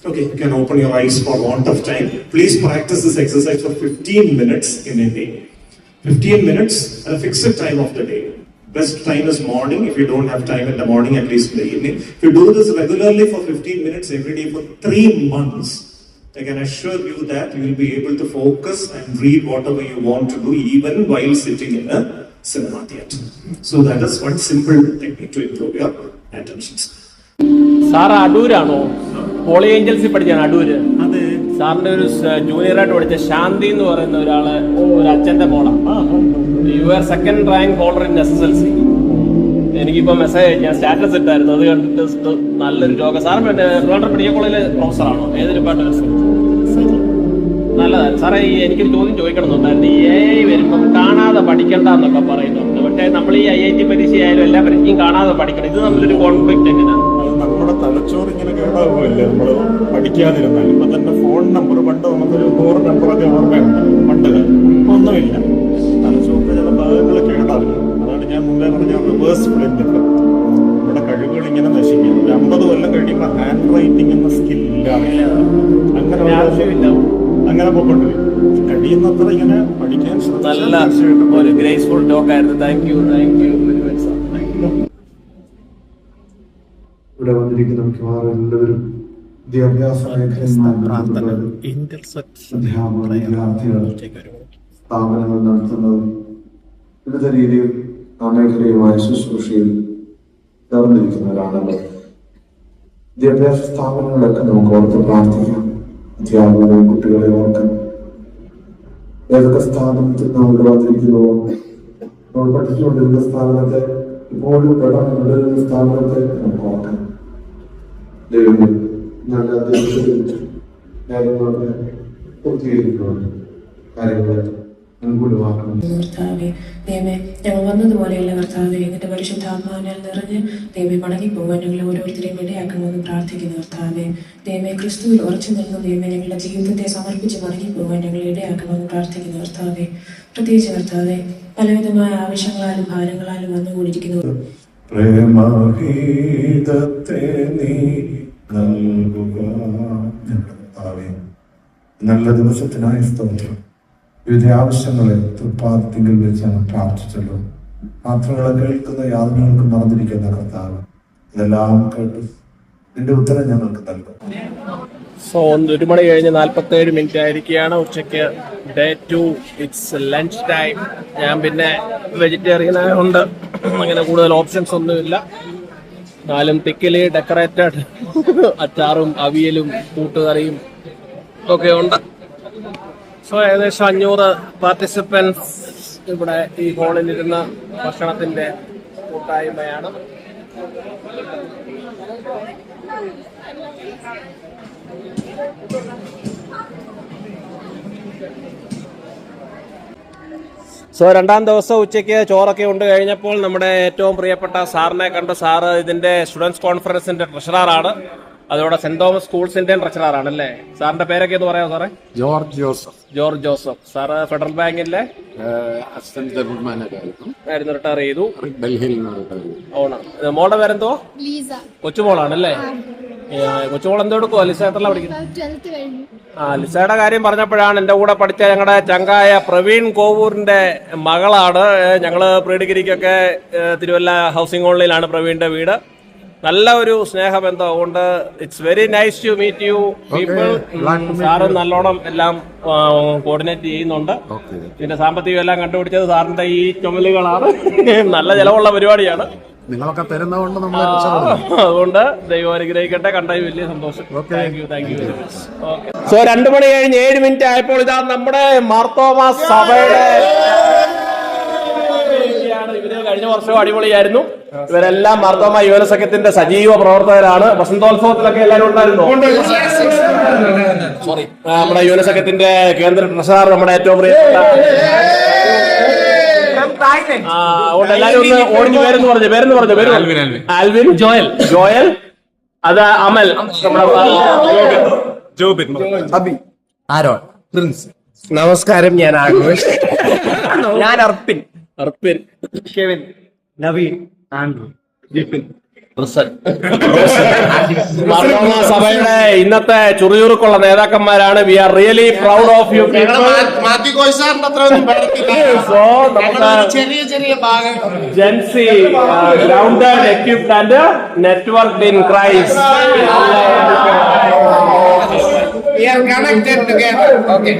Okay, you can open your eyes for want of time. Please practice this exercise for 15 minutes in a day. 15 minutes at a fixed time of the day. Best time is morning. If you don't have time in the morning, at least in the evening. If you do this regularly for 15 minutes every day for 3 months, I can assure you that you will be able to focus and read whatever you want to do even while sitting in a cinema theatre. So that is one simple technique to improve your attention. Sir അടൂരാണോ? പോളി ഏഞ്ചൽസിൽ പഠിച്ചാണ് അടൂര്. സാറിന്റെ ഒരു ജൂനിയറായിട്ട് പഠിച്ച ശാന്തി എന്ന് പറയുന്ന ഒരാള് ഒരു അച്ഛന്റെ മോളാണ്. You are second rank holder in SSLC. എനിക്കിപ്പോ മെസ്സേജ് അയച്ചു, ഞാൻ സ്റ്റാറ്റസ് ഇട്ടായിരുന്നു. അത് കണ്ടിട്ട് നല്ലൊരു രോഗം. സാറ് ട്രിവാൻഡ്രം മെഡിക്കൽ കോളേജിലെ പ്രൊഫസറാണോ? ഏത് ഡിപ്പാർട്ട്മെന്റ്? നല്ലതാണ് സാറേ. എനിക്കൊരു ചോദ്യം ചോദിക്കണമെന്നുണ്ടായിരുന്നു. ഈ AI വരുമ്പം കാണാതെ പഠിക്കണ്ട എന്നൊക്കെ പറയുന്നുണ്ട്. പക്ഷേ നമ്മൾ ഈ IIT പരീക്ഷയായാലും എല്ലാ പരീക്ഷയും കാണാതെ പഠിക്കണം. ഇത് നമ്മളൊരു കോൺഫ്ലിക്റ്റ് എങ്ങനെയാണ്? നമ്മുടെ തലച്ചോറ് ഇങ്ങനെ കേടാവുമല്ലേ നമ്മൾ പഠിക്കാതിരുന്നാൽ. ഇപ്പൊ തന്നെ ഫോൺ നമ്പർ പണ്ട് നമുക്കൊരു 100 നമ്പറൊക്കെ ഓർമ്മയുണ്ട്. പണ്ട് ഒന്നുമില്ല, തലച്ചോറിന്റെ ചില ഭാഗങ്ങൾ കേടാവില്ല. അതാണ് ഞാൻ മുമ്പേ പറഞ്ഞ റിവേഴ്സ് പ്രിന്റ് എഫക്ട്. നമ്മുടെ കഴിവുകൾ ഇങ്ങനെ നശിക്കും. 50 കൊല്ലം കഴിയുമ്പോൾ ഹാൻഡ് റൈറ്റിംഗ് എന്ന സ്കിൽ ഇല്ലാതെ അങ്ങനെ പോയിക്കൊണ്ടിരിക്കും. കഴിയുന്നത്ര ഇങ്ങനെ പഠിക്കാൻ നല്ല ഒരു ഗ്രേസ്ഫുൾ ടോക്ക് ആയിരുന്നു. Thank you very much sir. ഇവിടെ വന്നിരിക്കുന്ന മിക്കവാറും എല്ലാവരും വിദ്യാഭ്യാസ മേഖലയിൽ വിദ്യാർത്ഥികൾ, സ്ഥാപനങ്ങൾ നടത്തുന്നവർ, വിവിധ രീതിയിൽ ആ മേഖലയുമായ ശുശ്രൂഷയിൽ ചേർന്നിരിക്കുന്നവരാണല്ലോ. വിദ്യാഭ്യാസ സ്ഥാപനങ്ങളൊക്കെ നമുക്ക് ഓർത്ത് പ്രാർത്ഥിക്കാം. അധ്യാപകരെയും കുട്ടികളെ ഓർക്കാം. ഏതൊക്കെ സ്ഥാപനത്തിൽ നാം ഇവിടെ വന്നിരിക്കുന്നുവോ, നമ്മൾ പഠിച്ചുകൊണ്ടിരുന്ന സ്ഥാപനത്തെ, ഇപ്പോഴും പഠനം സ്ഥാപനത്തെ നമുക്ക് ഓർക്കാം. ദൈവം നല്ല അധ്യക്ഷത്തിൽ കാര്യങ്ങളൊക്കെ പൂർത്തീകരിക്കുന്നുണ്ട്. കാര്യങ്ങളെ അനുകൂലമാക്കണം. കർത്താവേ, ദൈവമേ, ഞങ്ങൾ വന്നതുപോലെയല്ല കർത്താവേ, എന്നിട്ട് പരിശുദ്ധാത്മാവിനാൽ നിറഞ്ഞ് ദൈവമേ മടങ്ങിപ്പോകാൻ ഞങ്ങൾ ഓരോരുത്തരെയും ഇടയാക്കണമെന്ന് പ്രാർത്ഥിക്കുന്നു കർത്താവേ. ദൈവമേ, ക്രിസ്തുവിൽ ഉറച്ചു നിൽക്കുന്ന ദൈവമേ ഞങ്ങളുടെ ജീവിതത്തെ സമർപ്പിച്ച് മടങ്ങിപ്പോകാൻ ഞങ്ങൾ ഇടയാക്കണമെന്ന് പ്രാർത്ഥിക്കുന്നു കർത്താവേ. പ്രത്യേകിച്ച് കർത്താവേ, പലവിധമായ ആവശ്യങ്ങളാലും ഭാരങ്ങളാലും വന്നുകൂടിയിരിക്കുന്നു. പ്രേമഗീതത്തെ നീ നൽകുക. നല്ല ദിവസത്തിനായി സ്തോത്രം. വിവിധ ആവശ്യങ്ങളെ തൃപ്പാദത്തിൽ വെച്ചാണ് പ്രാർത്ഥിച്ചല്ലോ. പ്രാർത്ഥനകളെ കേൾക്കുന്ന യാതൊരാൾക്കും മറന്നിരിക്കുന്ന കർത്താവ് ഇതെല്ലാം കേട്ടു നിന്റെ ഉത്തരം ഞങ്ങൾക്ക് നൽകും. സോ 1 മണി കഴിഞ്ഞ് 47 മിനിറ്റ് ആയിരിക്കുകയാണ്. ഉച്ചയ്ക്ക് ഡേ 2, ഇറ്റ്സ് ലഞ്ച് ടൈം. ഞാൻ പിന്നെ വെജിറ്റേറിയൻ ആയതുകൊണ്ട് അങ്ങനെ കൂടുതൽ ഓപ്ഷൻസ് ഒന്നുമില്ല. 4 തിക്കിലി ഡെക്കറേറ്റഡ് അച്ചാറും അവിയലും കൂട്ടുകറിയും ഒക്കെ ഉണ്ട്. സോ ഏകദേശം 500 പാർട്ടിസിപ്പൻസ് ഇവിടെ ഈ ഹാളിലിരുന്ന ഭക്ഷണത്തിന്റെ കൂട്ടായ്മയാണ്. സോ 2ാം ദിവസം ഉച്ചയ്ക്ക് ചോറൊക്കെ ഉണ്ട് കഴിഞ്ഞപ്പോൾ നമ്മുടെ ഏറ്റവും പ്രിയപ്പെട്ട സാറിനെ കണ്ട്. സാറ് ഇതിന്റെ സ്റ്റുഡൻസ് കോൺഫറൻസിന്റെ ട്രഷററാണ്. അതോടെ സെന്റ് തോമസ് സ്കൂൾസിന്റെ ട്രഷററാണ് അല്ലേ? സാറിന്റെ പേരൊക്കെ എന്ന് പറയാമോ സാറേ? George Joseph. സാറ് ഫെഡറൽ ബാങ്കിന്റെ അസിസ്റ്റന്റ് ജനറൽ മാനേജർ ആയിരുന്നു. റിട്ടയർ ചെയ്തു. ഡൽഹിയിൽ ഓണം. മോളുടെ പേരെന്തോ? കൊച്ചുമോളാണല്ലേ? കൊച്ചുമോൾ എന്തോ എടുക്കുവോ? ലിസ എത്രല്ല പഠിക്കുന്നത്? ലിസയുടെ കാര്യം പറഞ്ഞപ്പോഴാണ് എൻ്റെ കൂടെ പഠിച്ച ഞങ്ങളുടെ ചങ്കായ പ്രവീൺ കോവൂരിന്റെ മകളാണ്. ഞങ്ങള് പ്രീ ഡിഗ്രിക്കൊക്കെ തിരുവല്ല ഹൗസിംഗ് കോളനിയിലാണ് പ്രവീണിന്റെ വീട്. നല്ല ഒരു സ്നേഹബന്ധം. അതുകൊണ്ട് it's very nice to meet you people. Sir നല്ലോണം എല്ലാം കോർഡിനേറ്റ് ചെയ്യുന്നുണ്ട്. പിന്നെ സാമ്പത്തികം എല്ലാം കണ്ടുപിടിച്ചത് സാറിന്റെ ഈ ചുമലുകളാണ്. നല്ല ചെലവുള്ള പരിപാടിയാണ്. നിങ്ങളൊക്കെ തരുന്നതുകൊണ്ട് നമ്മൾ അതുകൊണ്ട് ദൈവം അനുഗ്രഹിക്കട്ടെ. കണ്ടായി വലിയ സന്തോഷം. Thank you very much. So 2 മണി കഴിഞ്ഞ് 7 മിനിറ്റ് ആയപ്പോൾ ഇതാ നമ്മുടെ മാർത്തോമാ സഭയുടെ ഇവര് കഴിഞ്ഞ വർഷവും അടിപൊളിയായിരുന്നു. ഇവരെല്ലാം മാർത്തോമാ യുവന സഖ്യത്തിന്റെ സജീവ പ്രവർത്തകരാണ്. വസന്തോത്സവത്തിലൊക്കെ എല്ലാവരും ഉണ്ടായിരുന്നോ? സോറി, നമ്മുടെ യുവന സഖ്യത്തിന്റെ കേന്ദ്ര ട്രഷറർ നമ്മുടെ ഏറ്റവും പ്രിയപ്പെട്ട അതുകൊണ്ട് എല്ലാരും ഒന്ന് ഓടിഞ്ഞു പേരെന്ന് പറഞ്ഞു. ആൽവിൻ, ജോയൽ, അത് അമൽ, ജോബിൻ, അബി, ആരോൺ, പ്രിൻസ്. നമസ്കാരം, ഞാൻ ആഘോഷ്. ഞാൻ Arpin, Kevin, Naveen, Andrew, Jipin. Marthoma സഭയുടെ ഇന്നത്തെ ചുറുചുറുക്കുള്ള നേതാക്കന്മാരാണ്. We are really proud of you people. So നമുക്ക് ചെറിയ ചെറിയ ഭാഗങ്ങൾ Gen Z grounded equipped and networked in Christ. We are connected together. Okay.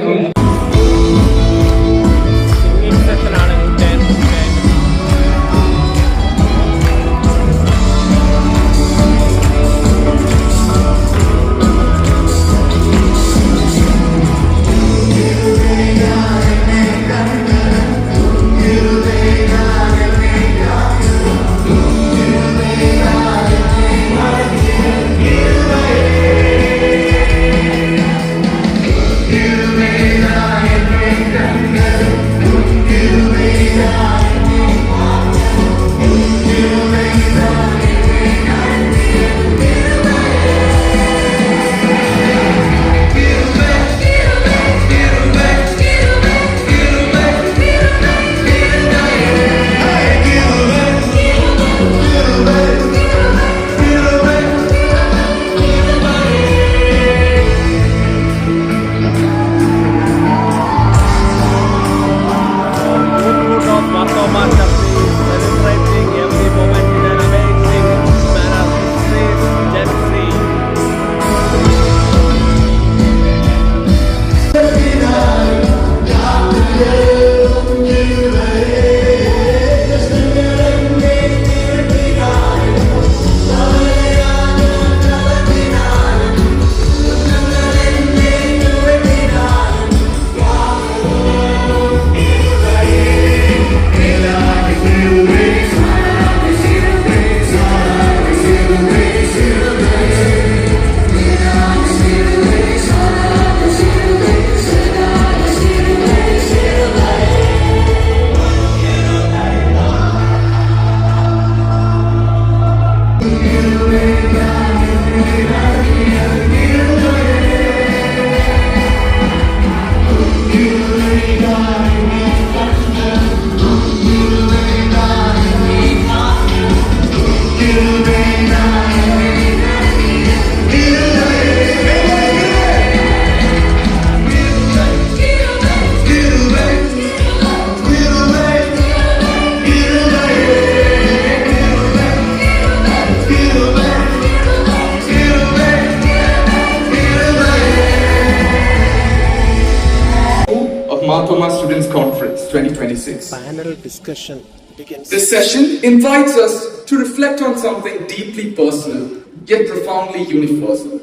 Marthoma Students Conference 2026. Panel discussion begins. This session invites us to reflect on something deeply personal, yet profoundly universal.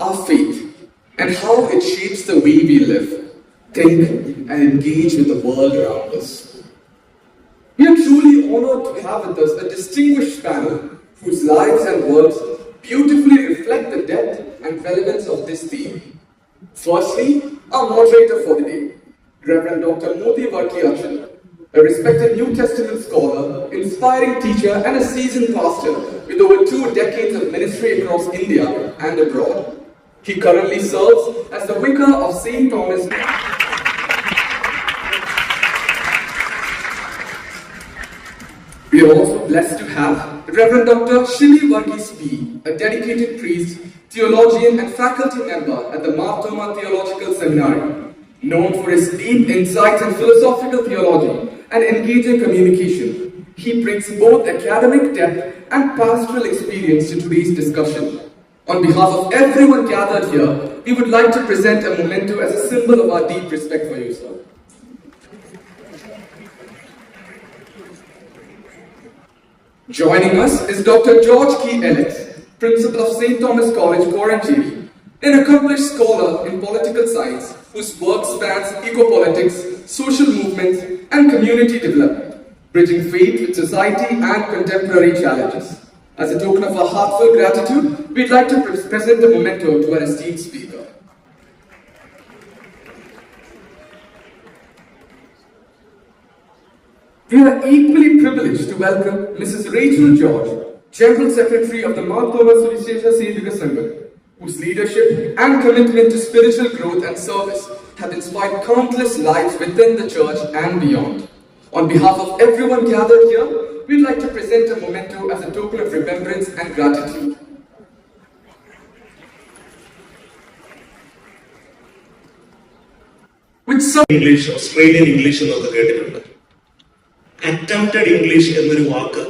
Our faith and how it shapes the way we live, think, and engage with the world around us. We are truly honored to have with us a distinguished panel whose lives and works beautifully reflect the depth and relevance of this theme. Firstly, our moderator for the day, Reverend Dr. Modi Varkiyachan, a respected New Testament scholar, inspiring teacher, and a seasoned pastor with over 2 decades of ministry across India and abroad. He currently serves as the vicar of St. Thomas. We are also blessed to have Reverend Dr. Shili Varghese P., a dedicated priest, theologian and faculty member at the Marthoma Theological Seminary. Known for his deep insights in philosophical theology and engaging communication, he brings both academic depth and pastoral experience to today's discussion. On behalf of everyone gathered here, we would like to present a memento as a symbol of our deep respect for you, sir. Joining us is Dr. George K. Ellis, Principal of St. Thomas College, Quarantini, an accomplished scholar in political science whose work spans eco-politics, social movements, and community development, bridging faith with society and contemporary challenges. As a token of our heartfelt gratitude, we'd like to present the memento to our esteemed speaker. We are equally privileged to welcome Mrs. Rachel George, General Secretary of the Marthoma Suvishesha Sevika Sangam, whose leadership and commitment to spiritual growth and service have inspired countless lives within the church and beyond. On behalf of everyone gathered here, we'd like to present a memento as a token of remembrance and gratitude. English, Australian English എന്നൊക്കെ കേട്ടിട്ടുണ്ട്. Attempted English എന്നൊരു വാക്ക്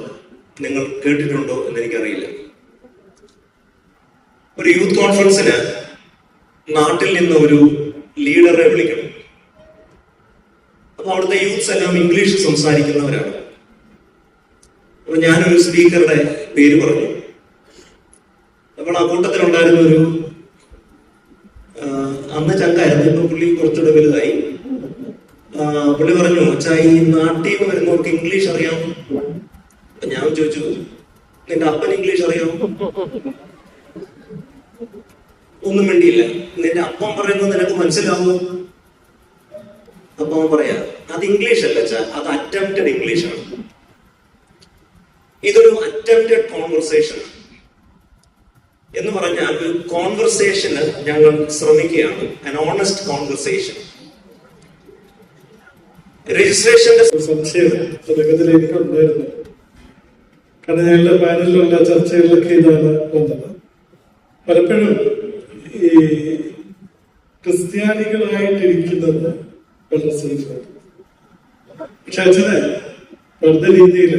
നിങ്ങൾ കേട്ടിട്ടുണ്ടോ എന്ന് എനിക്കറിയില്ല. ഒരു youth കോൺഫറൻസിന് നാട്ടിൽ നിന്ന് ഒരു ലീഡറെ വിളിക്കണം. അപ്പൊ അവിടുത്തെ യൂത്ത്സ് എല്ലാം ഇംഗ്ലീഷ് സംസാരിക്കുന്നവരാണ്. അപ്പൊ ഞാനൊരു സ്പീക്കറുടെ പേര് പറഞ്ഞു. അപ്പോൾ ആ കൂട്ടത്തിലുണ്ടായിരുന്ന ഒരു അന്ന് ചങ്കായിരുന്നു, ഇപ്പൊ പുള്ളി കുറച്ചുകൂടെ വലുതായി. പുള്ളി പറഞ്ഞു, അച്ഛാ ഈ നാട്ടിൽ നിന്ന് വരുന്നവർക്ക് ഇംഗ്ലീഷ് അറിയാമോ? ഞാൻ ചോദിച്ചു, നിന്റെ അപ്പൻ ഇംഗ്ലീഷ് അറിയാമോ? ഒന്നും വേണ്ടിയില്ല. നിന്റെ അപ്പം പറയുന്നത് നിനക്ക് മനസ്സിലാവോ? അപ്പൊ അവൻ പറയാ, അത് ഇംഗ്ലീഷ് അല്ല അച്ഛാ, അത് അറ്റംപ്റ്റഡ് ഇംഗ്ലീഷ് ആണ്. ഇതൊരു അറ്റംപ്റ്റഡ് കോൺവെർസേഷൻ എന്ന് പറഞ്ഞാൽ ഒരു കോൺവെർസേഷന് ഞങ്ങൾ ശ്രമിക്കുകയാണ്. an honest conversation. രജിസ്ട്രേഷന്റെ സംശയം തുടക്കത്തിൽ എനിക്കുണ്ടായിരുന്നു. കാരണം ഞങ്ങളുടെ പാനലിലുള്ള ചർച്ചകളിലൊക്കെ ഇതാണ് വന്നത്. പലപ്പോഴും ഈ ക്രിസ്ത്യാനികളായിട്ടിരിക്കുന്നത് വളരെ സേഫാണ്. പക്ഷെ അച്ഛനെ വെറുതെ രീതിയിൽ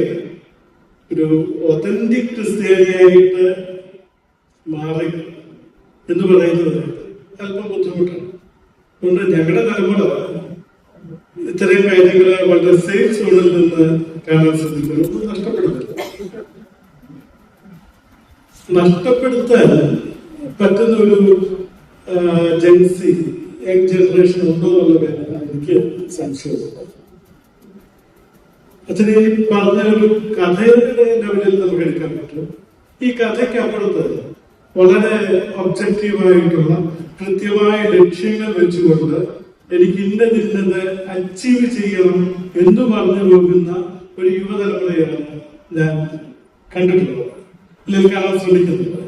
ഒരു ഒതന്റിക് ക്രിസ്ത്യാനിയായിട്ട് മാറി എന്ന് പറയുന്നത് അല്പം ബുദ്ധിമുട്ടാണ്. അതുകൊണ്ട് ഞങ്ങളുടെ തലമുറ ഇത്തരം കാര്യങ്ങൾ വളരെ സേഫ് സോണിൽ നിന്ന് കാണാൻ ശ്രദ്ധിക്കുന്നത് നഷ്ടപ്പെടുത്താൻ പറ്റുന്ന ഒരു ജെൻസി യങ് ജനറേഷൻ ഉണ്ടോ എന്നുള്ള കാര്യമാണ് എനിക്ക് സംശയമുള്ളത്. അച്ഛനെ പറഞ്ഞ ഒരു കഥയുടെ ലെവലിൽ നമുക്ക് എടുക്കാൻ പറ്റും. ഈ കഥയ്ക്ക് അപ്പുറത്ത് വളരെ ഒബ്ജക്റ്റീവായിട്ടുള്ള കൃത്യമായ ലക്ഷ്യങ്ങൾ വെച്ചുകൊണ്ട് എനിക്ക് ഇന്നത് അച്ചീവ് ചെയ്യണം എന്ന് പറഞ്ഞു പോകുന്ന ഒരു യുവതലമുറയാണ് ഞാൻ കണ്ടിട്ടുള്ളത്, അല്ലെങ്കിൽ കാണാൻ ശ്രമിക്കുന്നത്.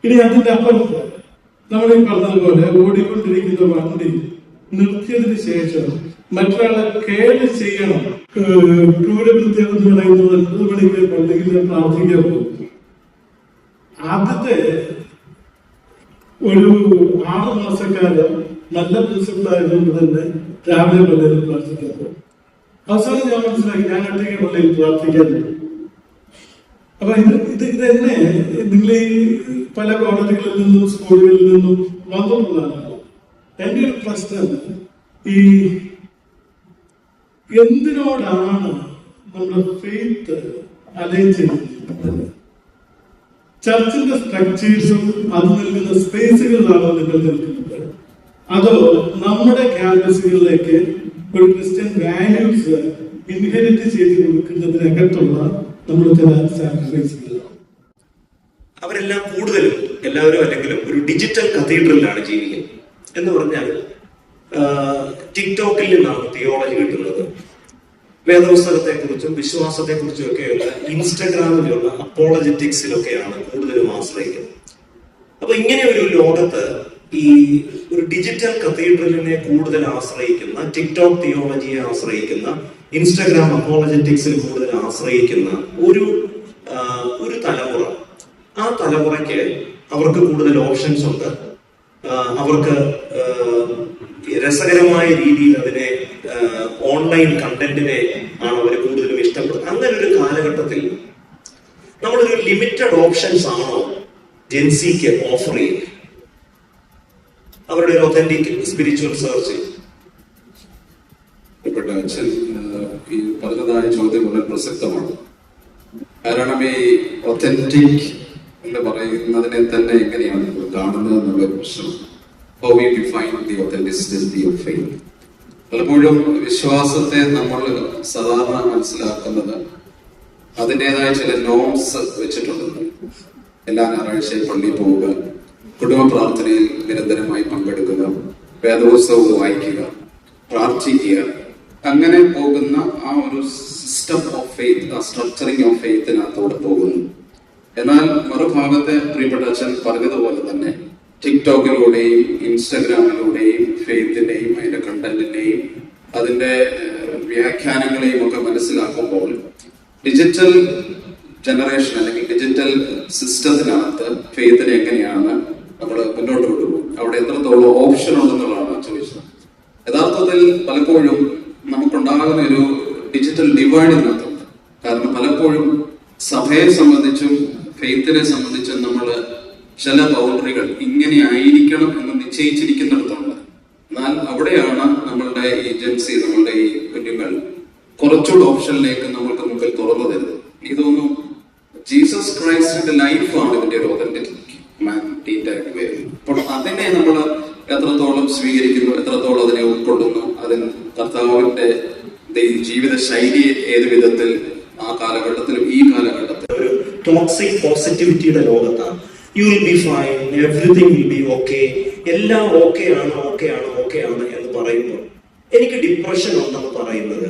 ഇനി അതിന്റെ അപ്പുറത്ത് നമ്മൾ ഈ പറഞ്ഞതുപോലെ ഓടിക്കൊണ്ടിരിക്കുന്ന വണ്ടി നിർത്തിയതിന് ശേഷം മറ്റൊരാളെ കേൾവ് ചെയ്യണം. ക്രൂരകൃത്യം എന്ന് പറയുന്നത് 9 മണിക്ക് പള്ളിയിൽ പ്രാർത്ഥിക്കാൻ പോകും. ആദ്യത്തെ ഒരു 6 മാസക്കാലം നല്ല പ്രിൻസിപ്പിൾ ആയതുകൊണ്ട് തന്നെ രാവിലെ പള്ളിയിൽ പ്രാർത്ഥിക്കാൻ പോകും. അവസാനം ഞാൻ മനസ്സിലാക്കി ഞാൻ ഒറ്റയ്ക്ക് പള്ളിയിൽ പ്രാർത്ഥിക്കാറുണ്ട്. അപ്പൊ ഇത് തന്നെ നിങ്ങൾ ഈ പല കോളേജുകളിൽ നിന്നും സ്കൂളുകളിൽ നിന്നും വന്നിട്ടുള്ളതാണ്. എന്റെ ഒരു പ്രശ്നം ഈ എന്തിനോടാണ് നമ്മുടെ ഫെയ്ത്ത് അലൈൻ ചെയ്യുന്നത്? ചർച്ചിന്റെ സ്ട്രക്ചേഴ്സും അത് നൽകുന്ന സ്പേസുകളിലാണോ നിങ്ങൾ നിൽക്കുന്നത്, അതോ നമ്മുടെ ക്യാമ്പസുകളിലേക്ക് ഒരു ക്രിസ്ത്യൻ വാല്യൂസ് ഇൻഹെറിറ്റ് ചെയ്ത് കൊടുക്കുന്നതിനകത്തുള്ള നമ്മുടെ ചില സാക്രിഫൈസുകളാണ്? അവരെല്ലാം കൂടുതലും എല്ലാവരും അല്ലെങ്കിലും ഒരു ഡിജിറ്റൽ കത്തീഡ്രലിലാണ് ജീവിക്കുന്നത്. എന്ന് പറഞ്ഞാൽ ടിക്ടോക്കിൽ നിന്നാണ് തിയോളജി കിട്ടുന്നത്. വേദപുസ്തകത്തെ കുറിച്ചും വിശ്വാസത്തെ കുറിച്ചും ഒക്കെയുള്ള ഇൻസ്റ്റഗ്രാമിലുള്ള അപ്പോളജറ്റിക്സിലൊക്കെയാണ് കൂടുതലും ആശ്രയിക്കുന്നത്. അപ്പൊ ഇങ്ങനെ ഒരു ലോകത്ത് ഈ ഒരു ഡിജിറ്റൽ കത്തീഡ്രലിനെ കൂടുതൽ ആശ്രയിക്കുന്ന, ടിക്ടോക്ക് തിയോളജിയെ ആശ്രയിക്കുന്ന, ഇൻസ്റ്റഗ്രാം അപ്പോളജറ്റിക്സിൽ കൂടുതൽ ആശ്രയിക്കുന്ന ഒരു തലമുറ, ആ തലമുറയ്ക്ക് അവർക്ക് കൂടുതൽ ഓപ്ഷൻസ് ഉണ്ട്. അവർക്ക് രസകരമായ രീതിയിൽ അതിനെ ഓൺലൈൻ കണ്ടന്റിനെ ആണ് അവർ കൂടുതലും ഇഷ്ടപ്പെടുന്നത്. അങ്ങനെ ഒരു കാലഘട്ടത്തിൽ നമ്മളൊരു ലിമിറ്റഡ് ഓപ്ഷൻസ് ആണോ ജെൻസിക്ക് ഓഫർ ചെയ്യുന്നത്? അവരുടെ ഒരു ഒതന്റിക് സ്പിരിച്വൽ സെർച്ച്. അച്ഛൻ ഈ പറഞ്ഞതായ ചോദ്യം വളരെ പ്രസക്തമാണ്. കാരണം ഈ ഒതന്റിക് എന്ന് പറയുന്നതിനെ തന്നെ എങ്ങനെയാണ് കാണുന്നത് എന്നുള്ള പ്രശ്നം. How we define the authenticity of faith. പലപ്പോഴും വിശ്വാസത്തെ നമ്മൾ സാധാരണ മനസ്സിലാക്കുന്നത് അതിൻ്റെതായ ചില നോംസ് വെച്ചിട്ടുണ്ട്. എല്ലാ ഞായറാഴ്ചയും പള്ളിയിൽ പോവുക, കുടുംബ പ്രാർത്ഥനയിൽ നിരന്തരമായി പങ്കെടുക്കുക, വേദപുസ്തകം വായിക്കുക, പ്രാർത്ഥിക്കുക, അങ്ങനെ പോകുന്ന ആ ഒരു സിസ്റ്റം ഓഫ് ഫെയ്ത്ത്, ആ സ്ട്രക്ചറിങ് ഓഫ് ഫെയ്ത്തിനകത്തോടെ പോകുന്നു. എന്നാൽ മറുഭാഗത്തെ പ്രിയപ്പെട്ട അച്ഛൻ പറഞ്ഞതുപോലെ തന്നെ ടിക്ടോക്കിലൂടെയും ഇൻസ്റ്റഗ്രാമിലൂടെയും ഫെയ്ത്തിന്റെയും അതിന്റെ കണ്ടന്റിന്റെയും അതിന്റെ വ്യാഖ്യാനങ്ങളെയും ഒക്കെ മനസ്സിലാക്കുമ്പോൾ ഡിജിറ്റൽ ജനറേഷൻ അല്ലെങ്കിൽ ഡിജിറ്റൽ സിസ്റ്റത്തിനകത്ത് ഫെയ്ത്തിനെ എങ്ങനെയാണ് നമ്മൾ മുന്നോട്ട് കൊണ്ടുപോകും, അവിടെ എത്രത്തോളം ഓപ്ഷൻ ഉണ്ടെന്നുള്ളതാണ് ചോദിച്ചത്. യഥാർത്ഥത്തിൽ പലപ്പോഴും നമുക്കുണ്ടാകുന്ന ഒരു ഡിജിറ്റൽ ഡിവൈഡ് ഇതിനകത്തുണ്ട്. കാരണം പലപ്പോഴും സഭയെ സംബന്ധിച്ചും ഫെയ്ത്തിനെ സംബന്ധിച്ചും നമ്മൾ ചില ബൗണ്ടറികൾ ഇങ്ങനെ ആയിരിക്കണം എന്ന് നിശ്ചയിച്ചിരിക്കുന്നിടത്തുണ്ട്. എന്നാൽ അവിടെയാണ് നമ്മളുടെ ഏജൻസി, നമ്മളുടെ ഈ കുഞ്ഞുങ്ങൾ കുറച്ചുകൂടെ ഓപ്ഷനിലേക്ക് നമ്മൾക്ക് മുമ്പിൽ തുറന്നു തരുന്നത്. എനിക്ക് തോന്നുന്നു ജീസസ് ക്രൈസ്റ്റിന്റെ ലൈഫാണ് ഇതിന്റെ ഒരു ഒതന്റിക് മാൻഡേറ്റ് വരുന്നത്. അപ്പോൾ അതിനെ നമ്മൾ എത്രത്തോളം സ്വീകരിക്കുന്നു, എത്രത്തോളം അതിനെ ഉൾക്കൊള്ളുന്നു, അതിന് കർത്താവിന്റെ ജീവിത ശൈലി ഏത് വിധത്തിൽ ആ കാലഘട്ടത്തിലും ഈ കാലഘട്ടത്തിലും ഒരു ടോക്സിക് പോസിറ്റിവിറ്റിയുടെ ലോകത്താണ്. You will be fine, everything will be okay, എല്ലാം ഓക്കെ ആണ് എന്ന് പറയുമ്പോൾ എനിക്ക് ഡിപ്രഷൻ ഉണ്ടെന്ന് പറയുന്നത്,